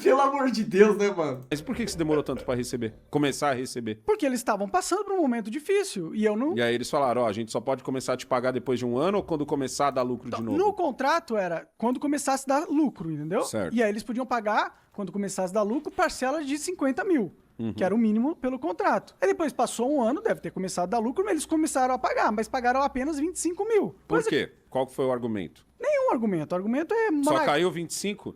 Pelo amor de Deus, né, mano? Mas por que você demorou tanto pra receber? Começar a receber? Porque eles estavam passando por um momento difícil e eu não... E aí eles falaram, ó, a gente só pode começar a te pagar depois de um ano ou quando começar a dar lucro de novo? No contrato era quando começasse a dar lucro, entendeu? Certo. E aí eles podiam pagar, quando começasse a dar lucro, parcelas de 50 mil. Que era o mínimo pelo contrato. Aí depois passou um ano, deve ter começado a dar lucro, mas eles começaram a pagar, mas pagaram apenas 25 mil. Por quê? Qual que foi o argumento? Nenhum argumento. O argumento é... Só caiu 25?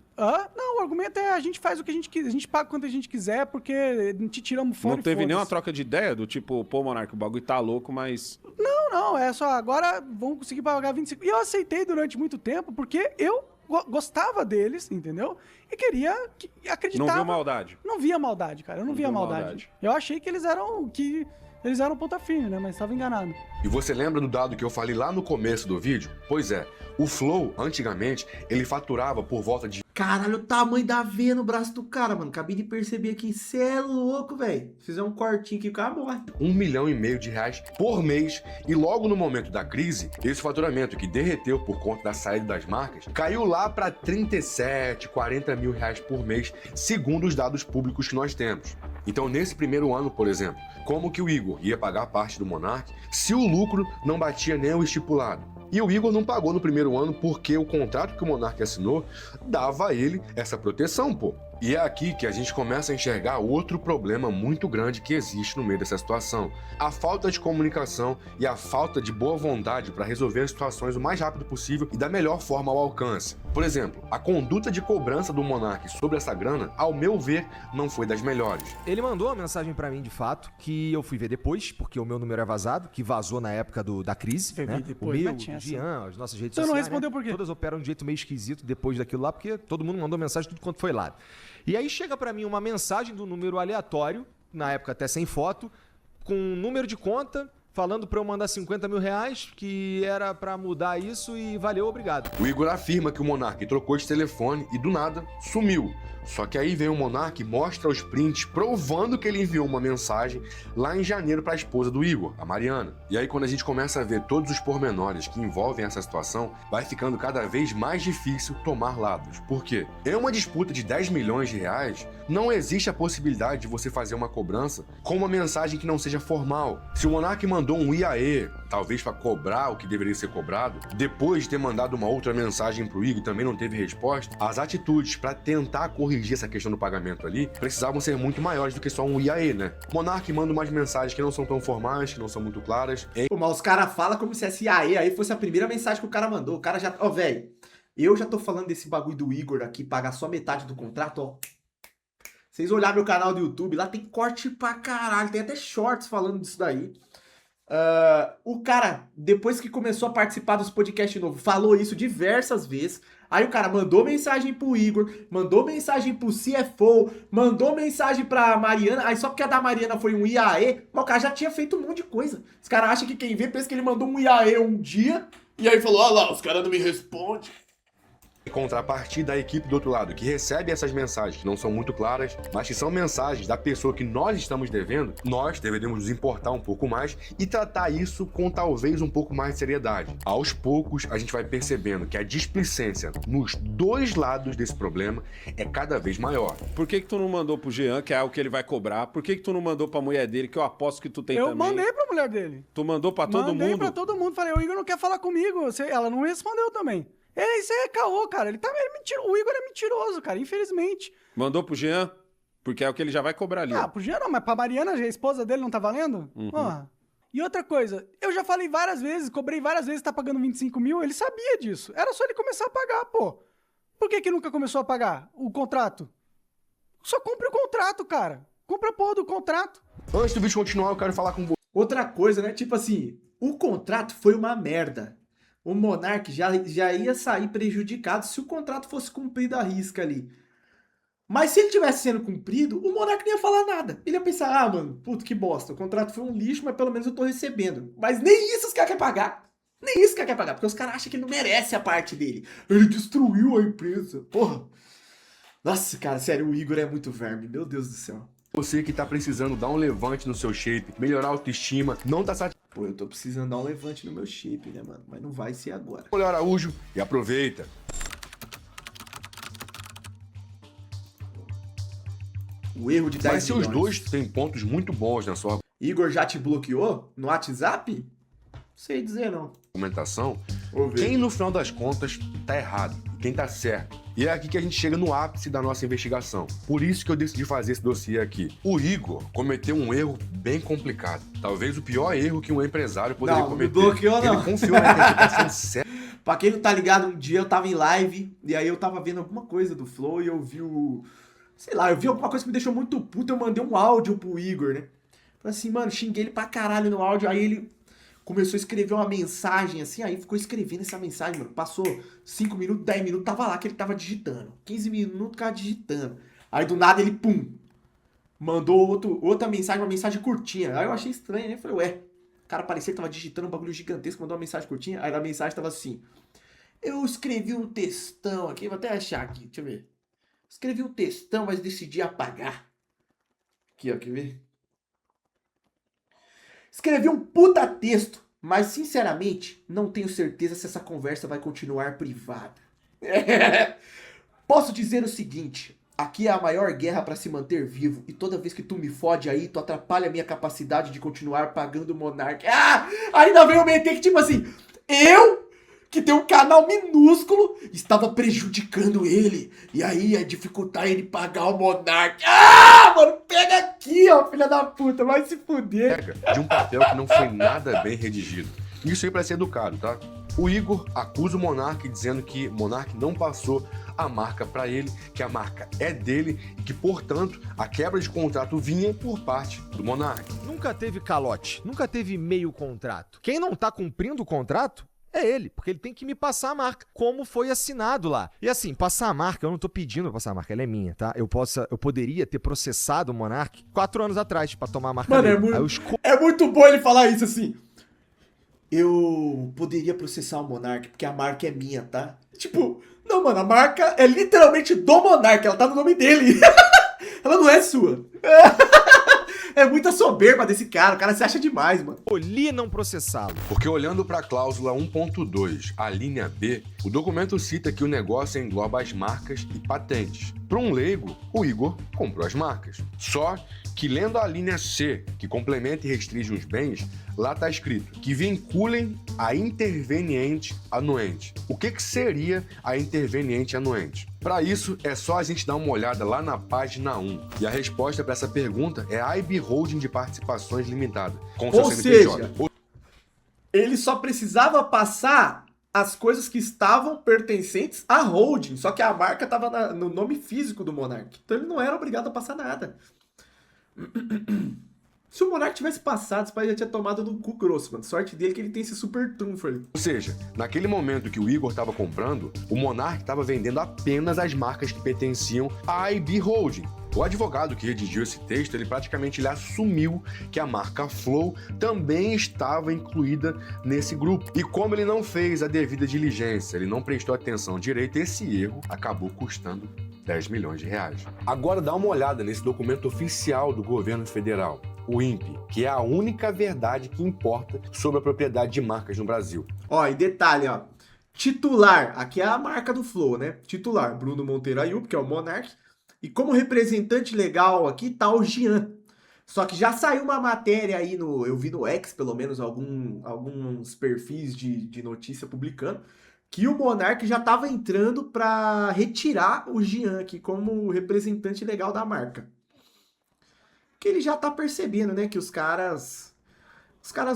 Não, o argumento é a gente faz o que a gente quiser, a gente paga quanto a gente quiser, porque te tiramos fora. Não teve nenhuma troca de ideia do tipo, pô, Monark, o bagulho tá louco, mas... Não, é só agora vão conseguir pagar 25. E eu aceitei durante muito tempo, porque eu gostava deles, entendeu? E queria acreditar. Não viu maldade? Não via maldade, cara. Eu não via maldade. Eu achei que eles eram ponta firme, né? Mas estava enganado. E você lembra do dado que eu falei lá no começo do vídeo? Pois é, o Flow, antigamente, ele faturava por volta de... Caralho, o tamanho da veia no braço do cara, mano. Acabei de perceber aqui. Cê é louco, velho. Se fizer um cortinho aqui, o cara morre. R$1,5 milhão por mês. E logo no momento da crise, esse faturamento que derreteu por conta da saída das marcas, caiu lá para 37, 40 mil reais por mês, segundo os dados públicos que nós temos. Então, nesse primeiro ano, por exemplo, como que o Igor ia pagar parte do Monark se o lucro não batia nem o estipulado? E o Igor não pagou no primeiro ano porque o contrato que o Monark assinou dava a ele essa proteção, pô. E é aqui que a gente começa a enxergar outro problema muito grande que existe no meio dessa situação. A falta de comunicação e a falta de boa vontade para resolver as situações o mais rápido possível e da melhor forma ao alcance. Por exemplo, a conduta de cobrança do Monark sobre essa grana, ao meu ver, não foi das melhores. Ele mandou uma mensagem pra mim, de fato, que eu fui ver depois, porque o meu número é vazado, que vazou na época da crise, né? Depois, o meu, o Jean, as nossas redes sociais. Você não respondeu né? por quê? Todas operam de um jeito meio esquisito depois daquilo lá, porque todo mundo mandou mensagem tudo quanto foi lá. E aí chega pra mim uma mensagem do número aleatório, na época até sem foto, com um número de conta, falando pra eu mandar 50 mil reais, que era pra mudar isso e valeu, obrigado. O Igor afirma que o Monark trocou de telefone e do nada sumiu. Só que aí vem o Monark e mostra os prints provando que ele enviou uma mensagem lá em janeiro para a esposa do Igor, a Mariana. E aí quando a gente começa a ver todos os pormenores que envolvem essa situação, vai ficando cada vez mais difícil tomar lados. Por quê? Em uma disputa de 10 milhões de reais, não existe a possibilidade de você fazer uma cobrança com uma mensagem que não seja formal. Se o Monark mandou um IAE, talvez para cobrar o que deveria ser cobrado, depois de ter mandado uma outra mensagem pro Igor e também não teve resposta, as atitudes para tentar corrigir essa questão do pagamento ali, precisavam ser muito maiores do que só um IAE, né? O Monark manda umas mensagens que não são tão formais, que não são muito claras. Pô, mas os caras falam como se esse IAE aí fosse a primeira mensagem que o cara mandou. O cara já... Ó, velho, eu já tô falando desse bagulho do Igor aqui, pagar só metade do contrato, ó. Vocês olharem meu canal do YouTube, lá tem corte pra caralho, tem até shorts falando disso daí. O cara, depois que começou a participar dos podcasts novos, falou isso diversas vezes. Aí o cara mandou mensagem pro Igor, mandou mensagem pro CFO, mandou mensagem pra Mariana. Aí só porque a da Mariana foi um IAE, mas o cara já tinha feito um monte de coisa. Os caras acham que quem vê pensa que ele mandou um IAE um dia, e aí falou, ó lá, os caras não me respondem. Em contrapartida, a equipe do outro lado, que recebe essas mensagens que não são muito claras, mas que são mensagens da pessoa que nós estamos devendo, nós deveríamos nos importar um pouco mais e tratar isso com talvez um pouco mais de seriedade. Aos poucos, a gente vai percebendo que a displicência nos dois lados desse problema é cada vez maior. Por que tu não mandou pro Jean, que é o que ele vai cobrar? Por que tu não mandou pra mulher dele, que eu aposto que tu tem também? Eu mandei pra mulher dele. Tu mandou pra todo mundo? Mandei pra todo mundo. Falei, o Igor não quer falar comigo. Ela não respondeu também. Isso é caô, cara. O Igor é mentiroso, cara, infelizmente. Mandou pro Jean? Porque é o que ele já vai cobrar ali. Pro Jean não, mas pra Mariana, a esposa dele, não tá valendo? E outra coisa, eu já falei várias vezes, cobrei várias vezes, tá pagando 25 mil, ele sabia disso. Era só ele começar a pagar, pô. Por que nunca começou a pagar o contrato? Só compre o contrato, cara. Compra a porra do contrato. Antes do vídeo continuar, eu quero falar com você. Outra coisa, né? Tipo assim, o contrato foi uma merda. O Monark já ia sair prejudicado se o contrato fosse cumprido à risca ali. Mas se ele tivesse sendo cumprido, o Monark não ia falar nada. Ele ia pensar, ah, mano, puto, que bosta. O contrato foi um lixo, mas pelo menos eu tô recebendo. Mas nem isso os caras querem pagar. Nem isso os caras querem pagar, porque os caras acham que ele não merece a parte dele. Ele destruiu a empresa. Porra. Nossa, cara, sério, o Igor é muito verme. Meu Deus do céu. Você que tá precisando dar um levante no seu shape, melhorar a autoestima, não tá satisfeito. Pô, eu tô precisando dar um levante no meu shape, né, mano? Mas não vai ser agora. Olha o Araújo e aproveita. O erro de 10 Mas se os milhões. dois têm pontos muito bons na sua Igor já te bloqueou no WhatsApp? Não sei dizer, não. argumentação, Vou ver. quem no final das contas tá errado e quem tá certo. E é aqui que a gente chega no ápice da nossa investigação. Por isso que eu decidi fazer esse dossiê aqui. O Igor cometeu um erro bem complicado. Talvez o pior erro que um empresário poderia Não, me cometer. bloqueou, não. Ele confiou na interpretação certa. Pra quem não tá ligado, um dia eu tava em live e aí eu tava vendo alguma coisa do Flow e eu vi o... Sei lá, eu vi alguma coisa que me deixou muito puto, eu mandei um áudio pro Igor, né? Falei assim, mano, xinguei ele pra caralho no áudio, aí ele começou a escrever uma mensagem assim, aí ficou escrevendo essa mensagem, mano. Passou 5 minutos, 10 minutos, tava lá que ele tava digitando. 15 minutos, o cara digitando. Aí do nada ele, pum, mandou outra mensagem, uma mensagem curtinha. Aí eu achei estranho, né? Falei, ué, o cara parecia que tava digitando um bagulho gigantesco, mandou uma mensagem curtinha. Aí a mensagem tava assim, eu escrevi um textão aqui, vou até achar aqui, deixa eu ver. Escrevi um textão, mas decidi apagar. Aqui, ó, quer ver? Escrevi um puta texto, mas sinceramente não tenho certeza se essa conversa vai continuar privada. Posso dizer o seguinte, aqui é a maior guerra pra se manter vivo e toda vez que tu me fode aí, tu atrapalha a minha capacidade de continuar pagando o Monark. Ah, ainda veio meter que tipo assim, eu que tem um canal minúsculo, estava prejudicando ele. E aí ia dificultar ele pagar o Monark. Ah, mano, pega aqui, ó, filha da puta, vai se fuder. De um papel que não foi nada bem redigido. Isso aí pra ser educado, tá? O Igor acusa o Monark dizendo que o Monark não passou a marca pra ele, que a marca é dele e que, portanto, a quebra de contrato vinha por parte do Monark. Nunca teve calote, nunca teve meio contrato. Quem não tá cumprindo o contrato é ele, porque ele tem que me passar a marca, como foi assinado lá. E assim, passar a marca, eu não tô pedindo pra passar a marca, ela é minha, tá? Eu poderia ter processado o Monark 4 anos atrás pra tomar a marca Mano, dele. é muito bom ele falar isso assim. Eu poderia processar o Monark, porque a marca é minha, tá? Tipo, não, mano, a marca é literalmente do Monark, ela tá no nome dele. Ela não é sua. É muita soberba desse cara, o cara se acha demais, mano. Escolhi não processá-lo. Porque olhando para a cláusula 1.2, a linha B, o documento cita que o negócio engloba as marcas e patentes. Para um leigo, o Igor comprou as marcas. Só que lendo a linha C, que complementa e restringe os bens, lá está escrito que vinculem a interveniente anuente. O que seria a interveniente anuente? Para isso, é só a gente dar uma olhada lá na página 1. E a resposta para essa pergunta é a IB Holding de Participações Limitada. Com seu Ou CNPJ. seja, ele só precisava passar as coisas que estavam pertencentes à holding, só que a marca estava no nome físico do Monark. Então ele não era obrigado a passar nada. Se o Monark tivesse passado, esse pai já tinha tomado no cu grosso, mano. Sorte dele que ele tem esse super trunfo ali. Ou seja, naquele momento que o Igor estava comprando, o Monark estava vendendo apenas as marcas que pertenciam à IB Holding. O advogado que redigiu esse texto, ele praticamente assumiu que a marca Flow também estava incluída nesse grupo. E como ele não fez a devida diligência, ele não prestou atenção direito, esse erro acabou custando 10 milhões de reais. Agora dá uma olhada nesse documento oficial do governo federal, o INPE, que é a única verdade que importa sobre a propriedade de marcas no Brasil. Ó, e detalhe, ó. Titular, aqui é a marca do Flow, né? Titular, Bruno Monteiro Ayub, que é o Monark. E como representante legal aqui tá o Jean. Só que já saiu uma matéria aí eu vi no X, pelo menos, alguns perfis de notícia publicando, que o Monark já tava entrando para retirar o Jean aqui como representante legal da marca. Que ele já tá percebendo, né, que os caras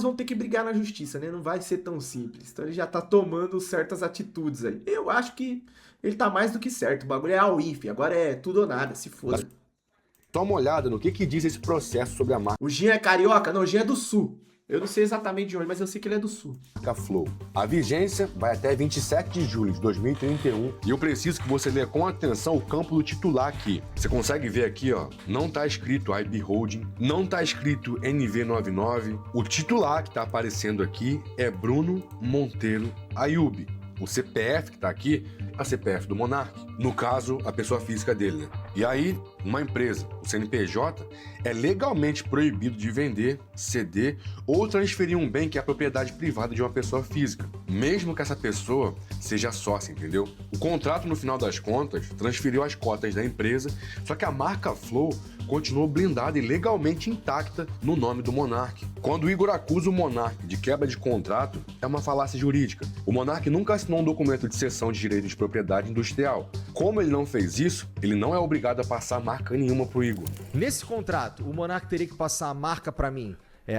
vão ter que brigar na justiça, né? Não vai ser tão simples. Então ele já tá tomando certas atitudes aí. Eu acho que ele tá mais do que certo. O bagulho é all if, agora é tudo ou nada, se foda. Dá uma olhada no que diz esse processo sobre a O Jean é carioca? Não, o Jean é do sul. Eu não sei exatamente de onde, mas eu sei que ele é do sul. marca Flow. A vigência vai até 27 de julho de 2031 e eu preciso que você leia com atenção o campo do titular aqui. Você consegue ver aqui, ó, não tá escrito IB Holding, não tá escrito NV99. O titular que tá aparecendo aqui é Bruno Monteiro Ayub. O CPF que tá aqui é a CPF do Monark. No caso, a pessoa física dele, né? E aí, uma empresa, o CNPJ, é legalmente proibido de vender, ceder ou transferir um bem que é a propriedade privada de uma pessoa física, mesmo que essa pessoa seja sócia, entendeu? O contrato, no final das contas, transferiu as cotas da empresa, só que a marca Flow continuou blindada e legalmente intacta no nome do Monark. Quando o Igor acusa o Monark de quebra de contrato, é uma falácia jurídica. O Monark nunca assinou um documento de cessão de direito de propriedade industrial. Como ele não fez isso, ele não é obrigado a passar marca nenhuma pro Igor. Nesse contrato, o Monark teria que passar a marca pra mim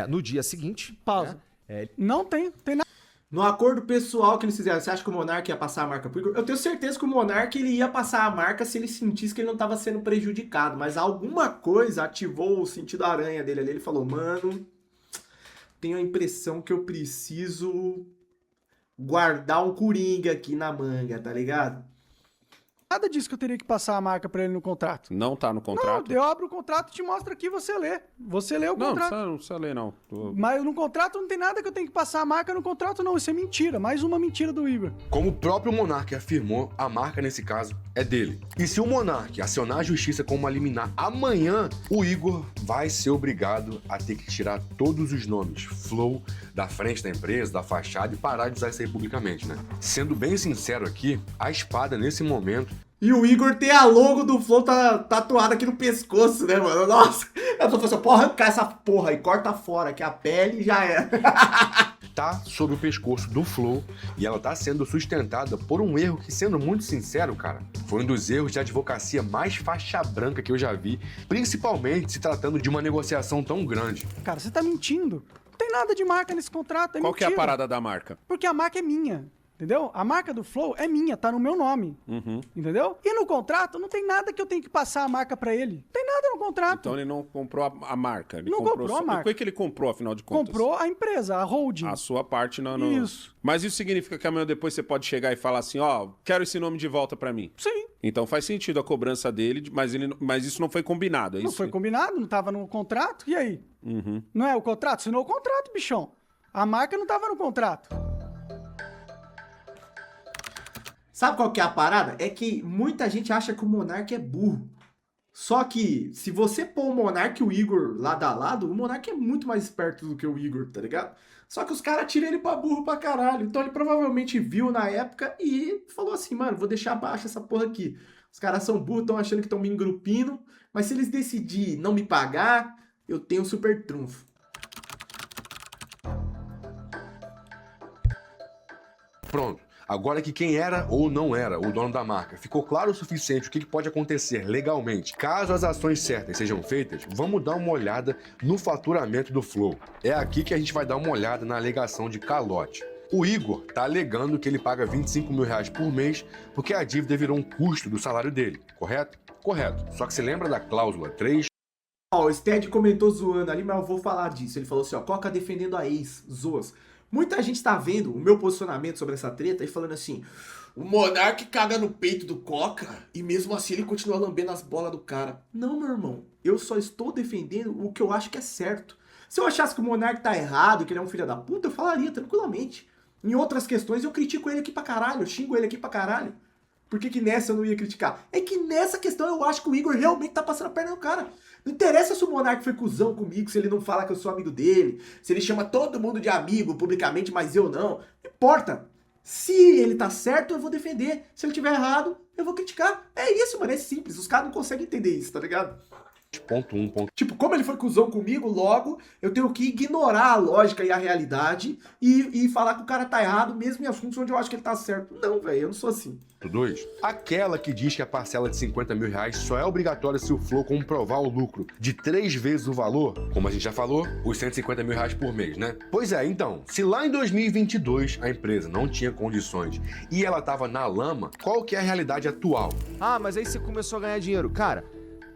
no dia seguinte. Pausa. Né? Não tem nada. No acordo pessoal que eles fizeram, você acha que o Monark ia passar a marca pro Igor? Eu tenho certeza que o Monark ele ia passar a marca se ele sentisse que ele não estava sendo prejudicado, mas alguma coisa ativou o sentido aranha dele ali. Ele falou, mano, tenho a impressão que eu preciso guardar um coringa aqui na manga, tá ligado? Nada disso que eu teria que passar a marca pra ele no contrato. Não tá no contrato? Não, eu abro o contrato e te mostro aqui e você lê. Você lê o contrato. Não precisa ler, não. Mas no contrato não tem nada que eu tenho que passar a marca no contrato, não. Isso é mentira. Mais uma mentira do Igor. Como o próprio Monark afirmou, a marca nesse caso é dele. E se o Monark acionar a justiça com uma liminar amanhã, o Igor vai ser obrigado a ter que tirar todos os nomes Flow da frente da empresa, da fachada e parar de usar isso aí publicamente, né? Sendo bem sincero aqui, a espada nesse momento E o Igor tem a logo do Flow tatuada aqui no pescoço, né, mano? Nossa, eu tô falando assim, pode arrancar essa porra e corta fora, que a pele já é. tá sobre o pescoço do Flow e ela tá sendo sustentada por um erro que, sendo muito sincero, cara, foi um dos erros de advocacia mais faixa branca que eu já vi, principalmente se tratando de uma negociação tão grande. Cara, você tá mentindo. Não tem nada de marca nesse contrato, é Qual que é a mentira. parada da marca? Porque a marca é minha. Entendeu? A marca do Flow é minha, tá no meu nome. Entendeu? E no contrato não tem nada que eu tenho que passar a marca pra ele. Não tem nada no contrato. Então ele não comprou a marca. Ele Não comprou a marca. O que ele comprou, afinal de contas? Comprou a empresa, a holding. A sua parte no... Isso. Mas isso significa que amanhã depois você pode chegar e falar assim, ó, quero esse nome de volta pra mim. Sim. Então faz sentido a cobrança dele, mas isso não foi combinado, é Não isso? foi combinado, não tava no contrato. E aí? Não é o contrato? Assinou o contrato, bichão. A marca não tava no contrato. Sabe qual que é a parada? É que muita gente acha que o Monark é burro. Só que, se você pôr o Monark e o Igor lado a lado, o Monark é muito mais esperto do que o Igor, tá ligado? Só que os caras tiram ele pra burro pra caralho. Então ele provavelmente viu na época e falou assim, mano, vou deixar abaixo essa porra aqui. Os caras são burros, estão achando que estão me engrupindo, mas se eles decidirem não me pagar, eu tenho um super trunfo. Pronto. Agora que quem era ou não era o dono da marca ficou claro o suficiente o que pode acontecer legalmente, caso as ações certas sejam feitas, vamos dar uma olhada no faturamento do Flow. É aqui que a gente vai dar uma olhada na alegação de calote. O Igor tá alegando que ele paga R$25 mil por mês porque a dívida virou um custo do salário dele, correto? Correto. Só que você lembra da cláusula 3? Ó, o Stead comentou zoando ali, mas eu vou falar disso. Ele falou assim, ó, Coca defendendo a ex, zoas. Muita gente tá vendo o meu posicionamento sobre essa treta e falando assim, o Monark caga no peito do Coca e mesmo assim ele continua lambendo as bolas do cara. Não, meu irmão, eu só estou defendendo o que eu acho que é certo. Se eu achasse que o Monark tá errado, que ele é um filho da puta, eu falaria tranquilamente. Em outras questões eu critico ele aqui pra caralho, eu xingo ele aqui pra caralho. Por que nessa eu não ia criticar? É que nessa questão eu acho que o Igor realmente tá passando a perna no cara. Não interessa se o Monark foi cuzão comigo, se ele não fala que eu sou amigo dele, se ele chama todo mundo de amigo publicamente, mas eu não. Não importa. Se ele tá certo, eu vou defender. Se ele tiver errado, eu vou criticar. É isso, mano, é simples. Os caras não conseguem entender isso, tá ligado? Tipo, como ele foi cuzão comigo, logo eu tenho que ignorar a lógica e a realidade e falar que o cara tá errado, mesmo em assuntos onde eu acho que ele tá certo. Não, velho, eu não sou assim. 2. Aquela que diz que a parcela de R$50 mil só é obrigatória se o Flow comprovar o lucro de 3 vezes o valor, como a gente já falou, os R$150 mil por mês, né? Pois é, então, se lá em 2022 a empresa não tinha condições e ela tava na lama, qual que é a realidade atual? Ah, mas aí você começou a ganhar dinheiro. Cara,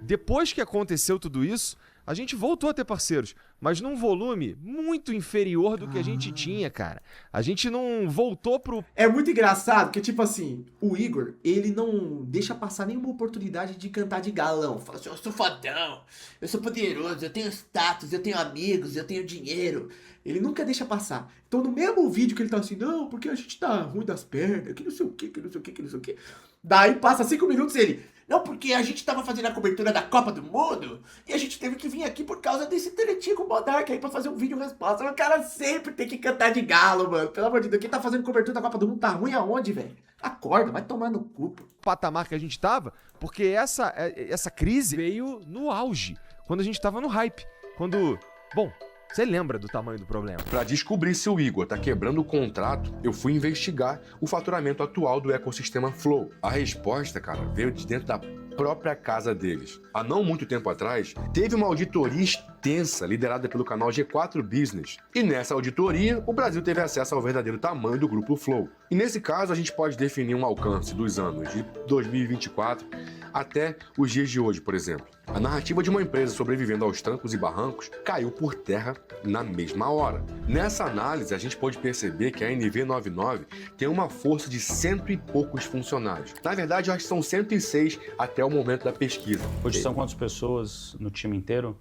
depois que aconteceu tudo isso, a gente voltou a ter parceiros, mas num volume muito inferior do que a gente tinha, cara. A gente não voltou pro... É muito engraçado que, tipo assim, o Igor, ele não deixa passar nenhuma oportunidade de cantar de galão. Fala assim, eu sou fodão, eu sou poderoso, eu tenho status, eu tenho amigos, eu tenho dinheiro. Ele nunca deixa passar. Então, no mesmo vídeo que ele tá assim, não, porque a gente tá ruim das pernas, que não sei o que, que não sei o que, que não sei o que. Daí passa 5 minutos ele... Não, porque a gente tava fazendo a cobertura da Copa do Mundo e a gente teve que vir aqui por causa desse tretinho com o Monark aí pra fazer um vídeo resposta. O cara sempre tem que cantar de galo, mano. Pelo amor de Deus, quem tá fazendo cobertura da Copa do Mundo tá ruim aonde, velho? Acorda, vai tomar no cu. Patamar que a gente tava, porque essa crise veio no auge, quando a gente tava no hype. Quando... Bom... Você lembra do tamanho do problema? Para descobrir se o Igor tá quebrando o contrato, eu fui investigar o faturamento atual do ecossistema Flow. A resposta, cara, veio de dentro da própria casa deles. Há não muito tempo atrás, teve uma auditoria extensa liderada pelo canal G4 Business. E nessa auditoria, o Brasil teve acesso ao verdadeiro tamanho do grupo Flow. E nesse caso, a gente pode definir um alcance dos anos de 2024 até os dias de hoje, por exemplo. A narrativa de uma empresa sobrevivendo aos trancos e barrancos caiu por terra na mesma hora. Nessa análise, a gente pode perceber que a NV99 tem uma força de 100 e poucos funcionários. Na verdade, eu acho que são 106 até o momento da pesquisa. Hoje são quantas pessoas no time inteiro?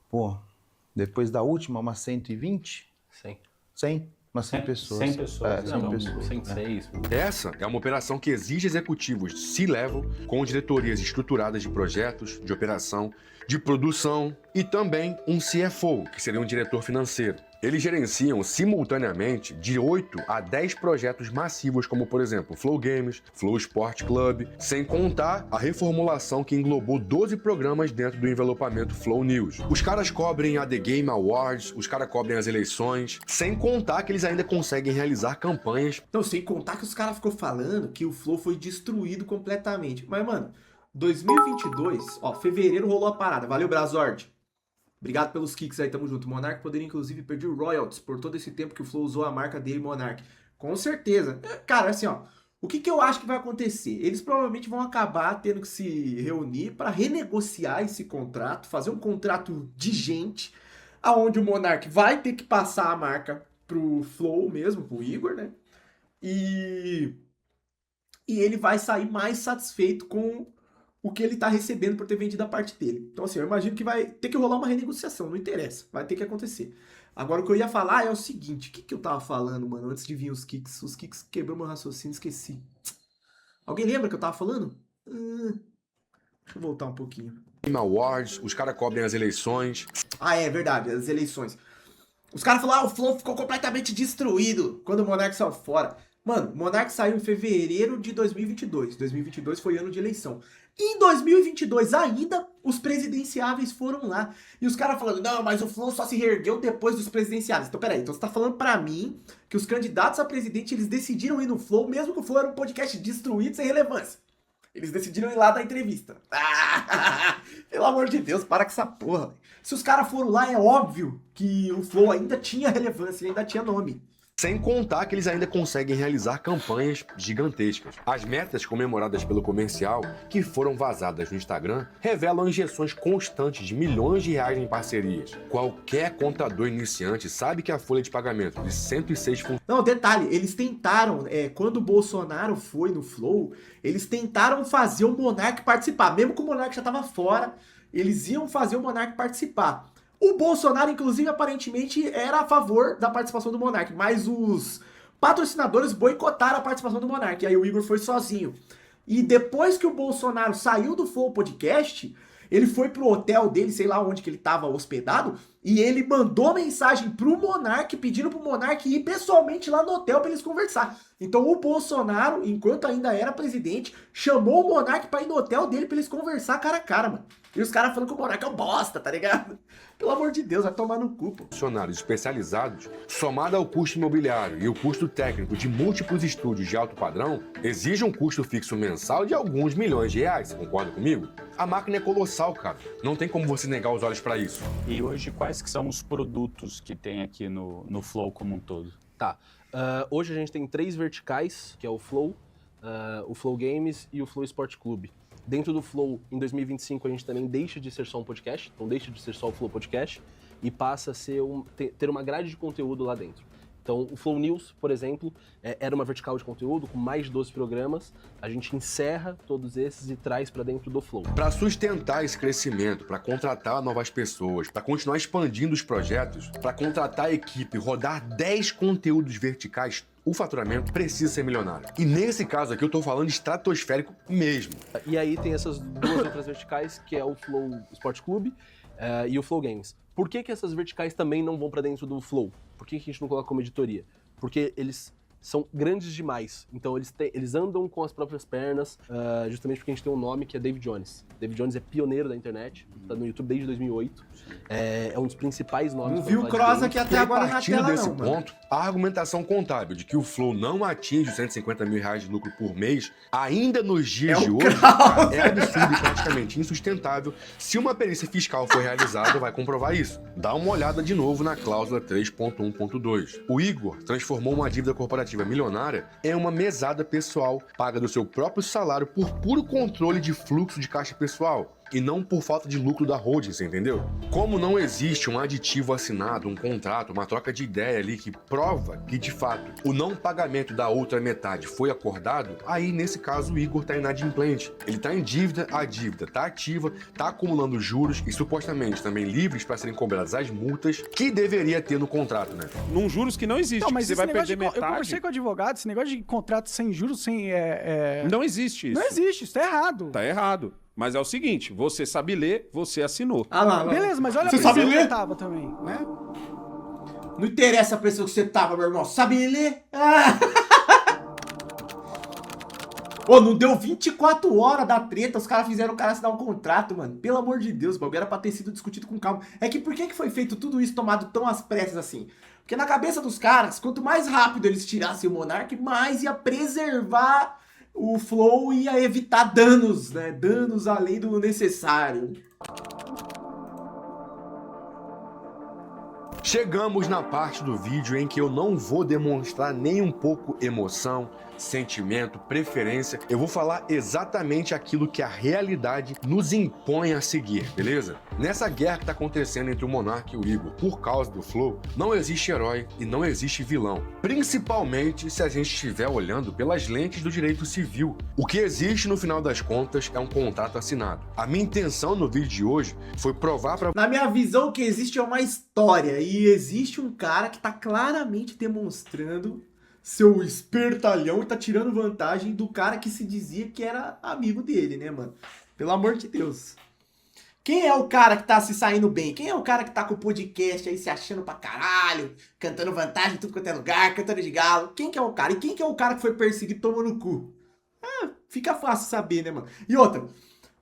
Pô, depois da última, umas 120? 100? Umas 100 pessoas. 100 pessoas. É, 100 pessoas. 106. Essa é uma operação que exige executivos de C-level com diretorias estruturadas de projetos, de operação, de produção e também um CFO, que seria um diretor financeiro. Eles gerenciam simultaneamente de 8 a 10 projetos massivos, como por exemplo Flow Games, Flow Sport Club, sem contar a reformulação que englobou 12 programas dentro do envelopamento Flow News. Os caras cobrem a The Game Awards, os caras cobrem as eleições, sem contar que eles ainda conseguem realizar campanhas. Não, sem contar que os caras ficou falando que o Flow foi destruído completamente. Mas, mano, 2022, ó, fevereiro rolou a parada. Valeu, Brazord. Obrigado pelos kicks aí, tamo junto. Monark poderia, inclusive, perder royalties por todo esse tempo que o Flow usou a marca dele, Monark. Com certeza. Cara, assim, ó, o que eu acho que vai acontecer? Eles provavelmente vão acabar tendo que se reunir para renegociar esse contrato, fazer um contrato de gente, aonde o Monark vai ter que passar a marca pro Flow mesmo, pro Igor, né? E ele vai sair mais satisfeito com o que ele tá recebendo por ter vendido a parte dele. Então, assim, eu imagino que vai ter que rolar uma renegociação, não interessa, vai ter que acontecer. Agora, o que eu ia falar é o seguinte, o que eu tava falando, mano, antes de vir os kicks? Os kicks quebrou meu raciocínio, esqueci. Alguém lembra que eu tava falando? Deixa eu voltar um pouquinho. Game Awards, os caras cobrem as eleições. Ah, é verdade, as eleições. Os caras falaram, o Flow ficou completamente destruído quando o Monark saiu fora. Mano, o Monark saiu em fevereiro de 2022. 2022 foi ano de eleição. Em 2022 ainda, os presidenciáveis foram lá. E os caras falando, não, mas o Flow só se reergueu depois dos presidenciáveis. Então, peraí, então você tá falando pra mim que os candidatos a presidente, eles decidiram ir no Flow, mesmo que o Flow era um podcast destruído, sem relevância. Eles decidiram ir lá dar entrevista. Pelo amor de Deus, para com essa porra. Se os caras foram lá, é óbvio que o Flow ainda tinha relevância, ainda tinha nome. Sem contar que eles ainda conseguem realizar campanhas gigantescas. As metas comemoradas pelo comercial, que foram vazadas no Instagram, revelam injeções constantes de milhões de reais em parcerias. Qualquer contador iniciante sabe que a folha de pagamento de 106 Não, detalhe, eles tentaram, quando o Bolsonaro foi no Flow, eles tentaram fazer o Monark participar. Mesmo que o Monark já tava fora, eles iam fazer o Monark participar. O Bolsonaro, inclusive, aparentemente era a favor da participação do Monark, mas os patrocinadores boicotaram a participação do Monark, e aí o Igor foi sozinho. E depois que o Bolsonaro saiu do Flow Podcast, ele foi pro hotel dele, sei lá onde que ele tava hospedado, E ele mandou mensagem pro Monark, pedindo pro Monark ir pessoalmente lá no hotel pra eles conversar. Então o Bolsonaro, enquanto ainda era presidente, chamou o Monark pra ir no hotel dele pra eles conversar cara a cara, mano. E os caras falando que o Monark é um bosta, tá ligado? Pelo amor de Deus, vai tomar no cu, pô. Funcionários especializados, somado ao custo imobiliário e o custo técnico de múltiplos estúdios de alto padrão, exige um custo fixo mensal de alguns milhões de reais, você concorda comigo? A máquina é colossal, cara. Não tem como você negar os olhos pra isso. E hoje, quais que são os produtos que tem aqui no Flow como um todo? Tá. Hoje a gente tem 3 verticais, que é o Flow Games e o Flow Sport Clube. Dentro do Flow, em 2025, a gente também deixa de ser só um podcast, então deixa de ser só o Flow Podcast e passa a ser ter uma grade de conteúdo lá dentro. Então, o Flow News, por exemplo, era uma vertical de conteúdo com mais de 12 programas. A gente encerra todos esses e traz para dentro do Flow. Para sustentar esse crescimento, para contratar novas pessoas, para continuar expandindo os projetos, para contratar a equipe, rodar 10 conteúdos verticais, o faturamento precisa ser milionário. E nesse caso aqui eu tô falando estratosférico mesmo. E aí tem essas 2 outras verticais, que é o Flow Sport Clube e o Flow Games. Por que essas verticais também não vão para dentro do Flow? Por que a gente não coloca como editoria? Porque eles são grandes demais. Então eles andam com as próprias pernas, justamente porque a gente tem um nome que é David Jones. David Jones é pioneiro da internet, tá no YouTube desde 2008. É um dos principais nomes. Não viu o Cross aqui até agora na tela, desse não, ponto, a argumentação contábil de que o Flow não atinge os 150 mil reais de lucro por mês, ainda nos dias de hoje, cara, é absurdo e praticamente insustentável. Se uma perícia fiscal for realizada, vai comprovar isso. Dá uma olhada de novo na cláusula 3.1.2. O Igor transformou uma dívida corporativa milionária em uma mesada pessoal, paga do seu próprio salário por puro controle de fluxo de caixa pessoal. E não por falta de lucro da holding, você entendeu? Como não existe um aditivo assinado, um contrato, uma troca de ideia ali que prova que, de fato, o não pagamento da outra metade foi acordado, aí, nesse caso, o Igor tá inadimplente. Ele tá em dívida, a dívida tá ativa, tá acumulando juros e, supostamente, também livres para serem cobradas as multas que deveria ter no contrato, né? Num juros que não existe, Não, mas que você vai esse negócio perder metade. Eu conversei com o advogado, esse negócio de contrato sem juros, sem... Não existe isso. Não existe, isso tá errado. Tá errado. Mas é o seguinte, você sabe ler, você assinou. Ah lá. Beleza, mas olha a Você sabe pressão que ler? eu tava também, né? Não interessa a pressão que você tava, meu irmão. Sabe ler? Ah. Ô, não deu 24 horas da treta, os caras fizeram o cara assinar um contrato, mano. Pelo amor de Deus, o bagulho era pra ter sido discutido com calma. É que por que foi feito tudo isso tomado tão às pressas assim? Porque na cabeça dos caras, quanto mais rápido eles tirassem o Monark, mais ia preservar o Flow, ia evitar danos, né? Danos além do necessário. Chegamos na parte do vídeo em que eu não vou demonstrar nem um pouco emoção, sentimento, preferência. Eu vou falar exatamente aquilo que a realidade nos impõe a seguir, beleza? Nessa guerra que tá acontecendo entre o Monark e o Igor, por causa do Flow, não existe herói e não existe vilão. Principalmente se a gente estiver olhando pelas lentes do direito civil. O que existe no final das contas é um contrato assinado. A minha intenção no vídeo de hoje foi provar pra... Na minha visão, o que existe é uma história. E existe um cara que tá claramente demonstrando seu espertalhão e tá tirando vantagem do cara que se dizia que era amigo dele, né, mano? Pelo amor de Deus. Quem é o cara que tá se saindo bem? Quem é o cara que tá com o podcast aí se achando pra caralho, cantando vantagem em tudo quanto é lugar, cantando de galo? Quem que é o cara? E quem que é o cara que foi perseguido tomando no cu? Ah, fica fácil saber, né, mano? E outra,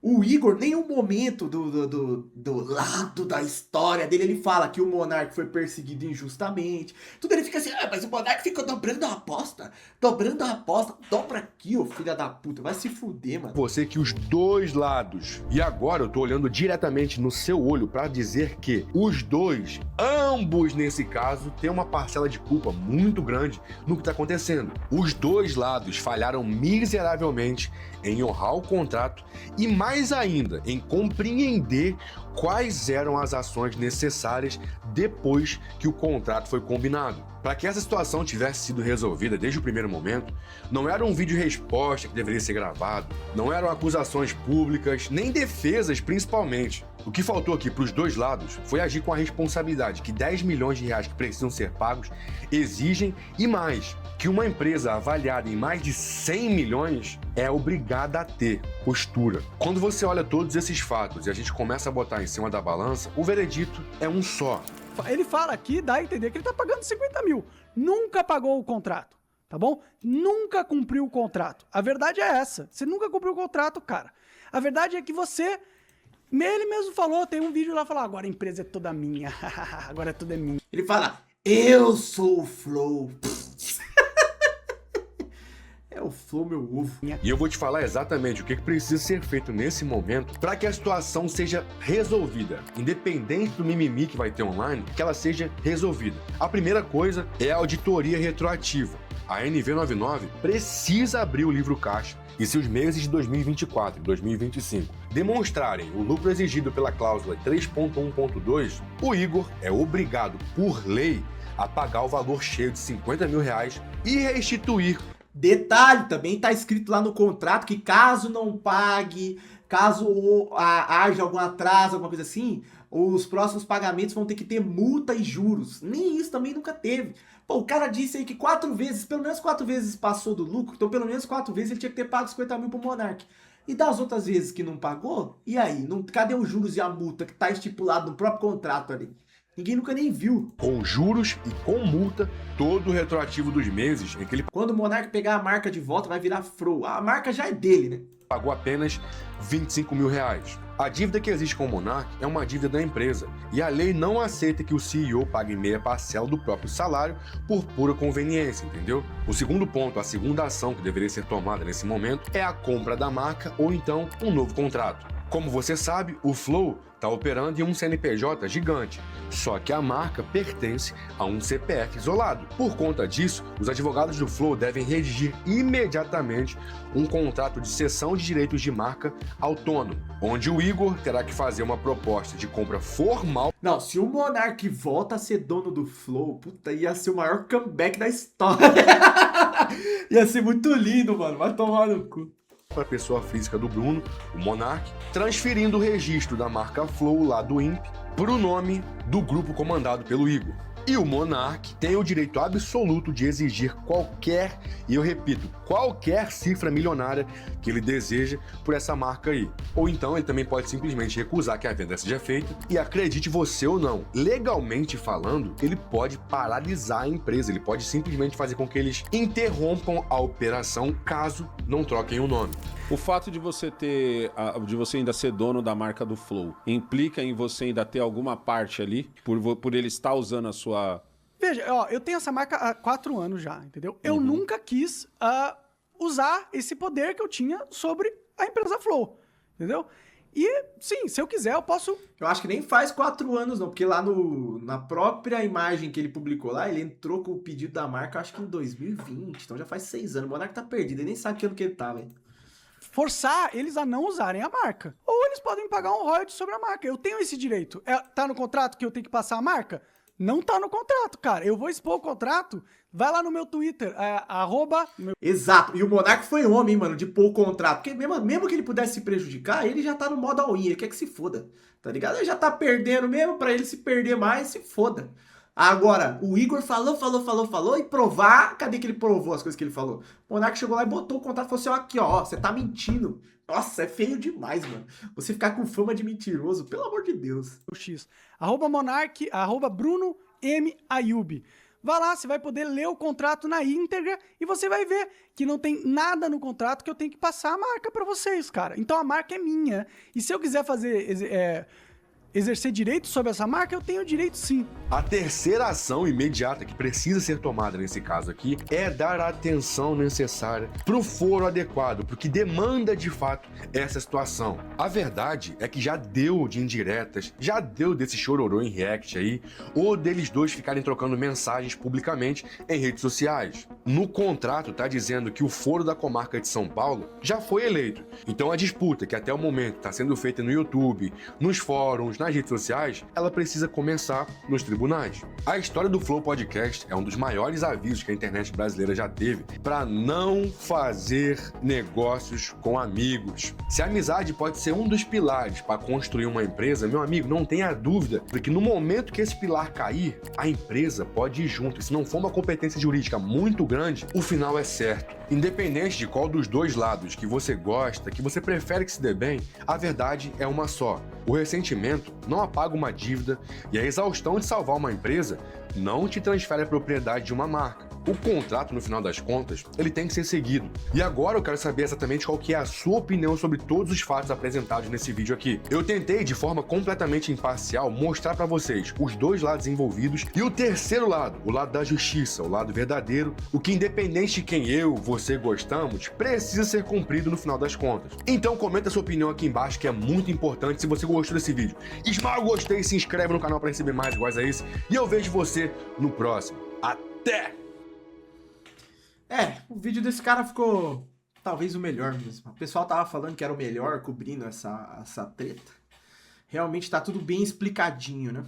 o Igor, nenhum momento do lado da história dele, ele fala que o Monark foi perseguido injustamente. Tudo ele fica assim, mas o Monark ficou dobrando a aposta. Dobra aqui, ô filha da puta. Vai se fuder, mano. Você que os dois lados, e agora eu tô olhando diretamente no seu olho pra dizer que os dois, ambos nesse caso, têm uma parcela de culpa muito grande no que tá acontecendo. Os dois lados falharam miseravelmente em honrar o contrato e mais ainda em compreender quais eram as ações necessárias depois que o contrato foi combinado. Para que essa situação tivesse sido resolvida desde o primeiro momento, não era um vídeo-resposta que deveria ser gravado, não eram acusações públicas, nem defesas principalmente. O que faltou aqui para os dois lados foi agir com a responsabilidade que 10 milhões de reais que precisam ser pagos exigem e mais, que uma empresa avaliada em mais de 100 milhões é obrigada a ter postura. Quando você olha todos esses fatos e a gente começa a botar em cima da balança, o veredito é um só. Ele fala aqui, dá a entender que ele tá pagando 50 mil. Nunca pagou o contrato, tá bom? Nunca cumpriu o contrato. A verdade é essa. Você nunca cumpriu o contrato, cara. A verdade é que você... Ele mesmo falou, tem um vídeo lá falando, agora a empresa é toda minha. Agora tudo é minha. Ele fala, eu sou o Flow. É o Flow, meu ovo. E eu vou te falar exatamente o que precisa ser feito nesse momento para que a situação seja resolvida. Independente do mimimi que vai ter online, que ela seja resolvida. A primeira coisa é a auditoria retroativa. A NV99 precisa abrir o livro caixa e se os meses de 2024 e 2025 demonstrarem o lucro exigido pela cláusula 3.1.2, o Igor é obrigado, por lei, a pagar o valor cheio de 50 mil reais e restituir. Detalhe, também tá escrito lá no contrato que caso não pague, caso haja algum atraso, alguma coisa assim, os próximos pagamentos vão ter que ter multa e juros. Nem isso também nunca teve. Pô, o cara disse aí que 4 vezes, pelo menos 4 vezes passou do lucro, então pelo menos 4 vezes ele tinha que ter pago 50 mil pro Monark. E das outras vezes que não pagou, e aí? Cadê os juros e a multa que tá estipulado no próprio contrato ali? Ninguém nunca nem viu. Com juros e com multa, todo o retroativo dos meses em que ele... Quando o Monark pegar a marca de volta, vai virar Flow. A marca já é dele, né? Pagou apenas 25 mil reais. A dívida que existe com o Monark é uma dívida da empresa e a lei não aceita que o CEO pague meia parcela do próprio salário por pura conveniência, entendeu? O segundo ponto, a segunda ação que deveria ser tomada nesse momento é a compra da marca ou então um novo contrato. Como você sabe, o Flow está operando em um CNPJ gigante, só que a marca pertence a um CPF isolado. Por conta disso, os advogados do Flow devem redigir imediatamente um contrato de cessão de direitos de marca autônomo, onde o Igor terá que fazer uma proposta de compra formal. Não, se o Monark volta a ser dono do Flow, puta, ia ser o maior comeback da história. Ia ser muito lindo, mano, vai tomar no cu. Para a pessoa física do Bruno, o Monark, transferindo o registro da marca Flow lá do INPE para o nome do grupo comandado pelo Igor. E o Monark tem o direito absoluto de exigir qualquer, e eu repito, qualquer cifra milionária que ele deseja por essa marca aí. Ou então ele também pode simplesmente recusar que a venda seja feita e, acredite você ou não, legalmente falando, ele pode paralisar a empresa, ele pode simplesmente fazer com que eles interrompam a operação caso não troquem o nome. O fato de você ainda ser dono da marca do Flow implica em você ainda ter alguma parte ali por ele estar usando a sua... Veja, ó, eu tenho essa marca há 4 anos já, entendeu? Eu nunca quis usar esse poder que eu tinha sobre a empresa Flow, entendeu? E, sim, se eu quiser, eu posso... Eu acho que nem faz 4 anos, não, porque lá na própria imagem que ele publicou lá, ele entrou com o pedido da marca, acho que em 2020, então já faz 6 anos. O Monark tá perdido, ele nem sabe que ano que ele tá, velho. Forçar eles a não usarem a marca. Ou eles podem pagar um royalty sobre a marca. Eu tenho esse direito. Tá no contrato que eu tenho que passar a marca? Não tá no contrato, cara. Eu vou expor o contrato. Vai lá no meu Twitter, Exato. E o Monark foi homem, mano, de pôr o contrato. Porque mesmo que ele pudesse se prejudicar, ele já tá no modo all-in. Ele quer que se foda. Tá ligado? Ele já tá perdendo mesmo. Pra ele se perder mais, se foda. Agora, o Igor falou e provar... Cadê que ele provou as coisas que ele falou? O Monark chegou lá e botou o contrato e falou assim, ó, aqui, ó, você tá mentindo. Nossa, é feio demais, mano. Você ficar com fama de mentiroso, pelo amor de Deus. X. @Monark, @Bruno M. Ayub. Vai lá, você vai poder ler o contrato na íntegra e você vai ver que não tem nada no contrato que eu tenho que passar a marca pra vocês, cara. Então a marca é minha. E se eu quiser fazer... exercer direito sobre essa marca, eu tenho direito sim. A terceira ação imediata que precisa ser tomada nesse caso aqui é dar a atenção necessária para o foro adequado, porque demanda de fato essa situação. A verdade é que já deu de indiretas, já deu desse chororô em react aí, ou deles dois ficarem trocando mensagens publicamente em redes sociais. No contrato tá dizendo que o foro da comarca de São Paulo já foi eleito. Então a disputa que até o momento está sendo feita no YouTube, nos fóruns, falamos nas redes sociais, ela precisa começar nos tribunais. A história do Flow Podcast é um dos maiores avisos que a internet brasileira já teve para não fazer negócios com amigos. Se a amizade pode ser um dos pilares para construir uma empresa, meu amigo, não tenha dúvida de que no momento que esse pilar cair, a empresa pode ir junto. E se não for uma competência jurídica muito grande, o final é certo. Independente de qual dos dois lados que você gosta, que você prefere que se dê bem, a verdade é uma só. O ressentimento não apaga uma dívida e a exaustão de salvar uma empresa não te transfere a propriedade de uma marca. O contrato, no final das contas, ele tem que ser seguido. E agora eu quero saber exatamente qual que é a sua opinião sobre todos os fatos apresentados nesse vídeo aqui. Eu tentei, de forma completamente imparcial, mostrar para vocês os dois lados envolvidos e o terceiro lado, o lado da justiça, o lado verdadeiro, o que independente de quem você gostamos, precisa ser cumprido no final das contas. Então comenta sua opinião aqui embaixo, que é muito importante. Se você gostou desse vídeo, esmaga o gostei, se inscreve no canal para receber mais iguais a esse e eu vejo você no próximo. Até! O vídeo desse cara ficou talvez o melhor mesmo. O pessoal tava falando que era o melhor cobrindo essa treta. Realmente tá tudo bem explicadinho, né?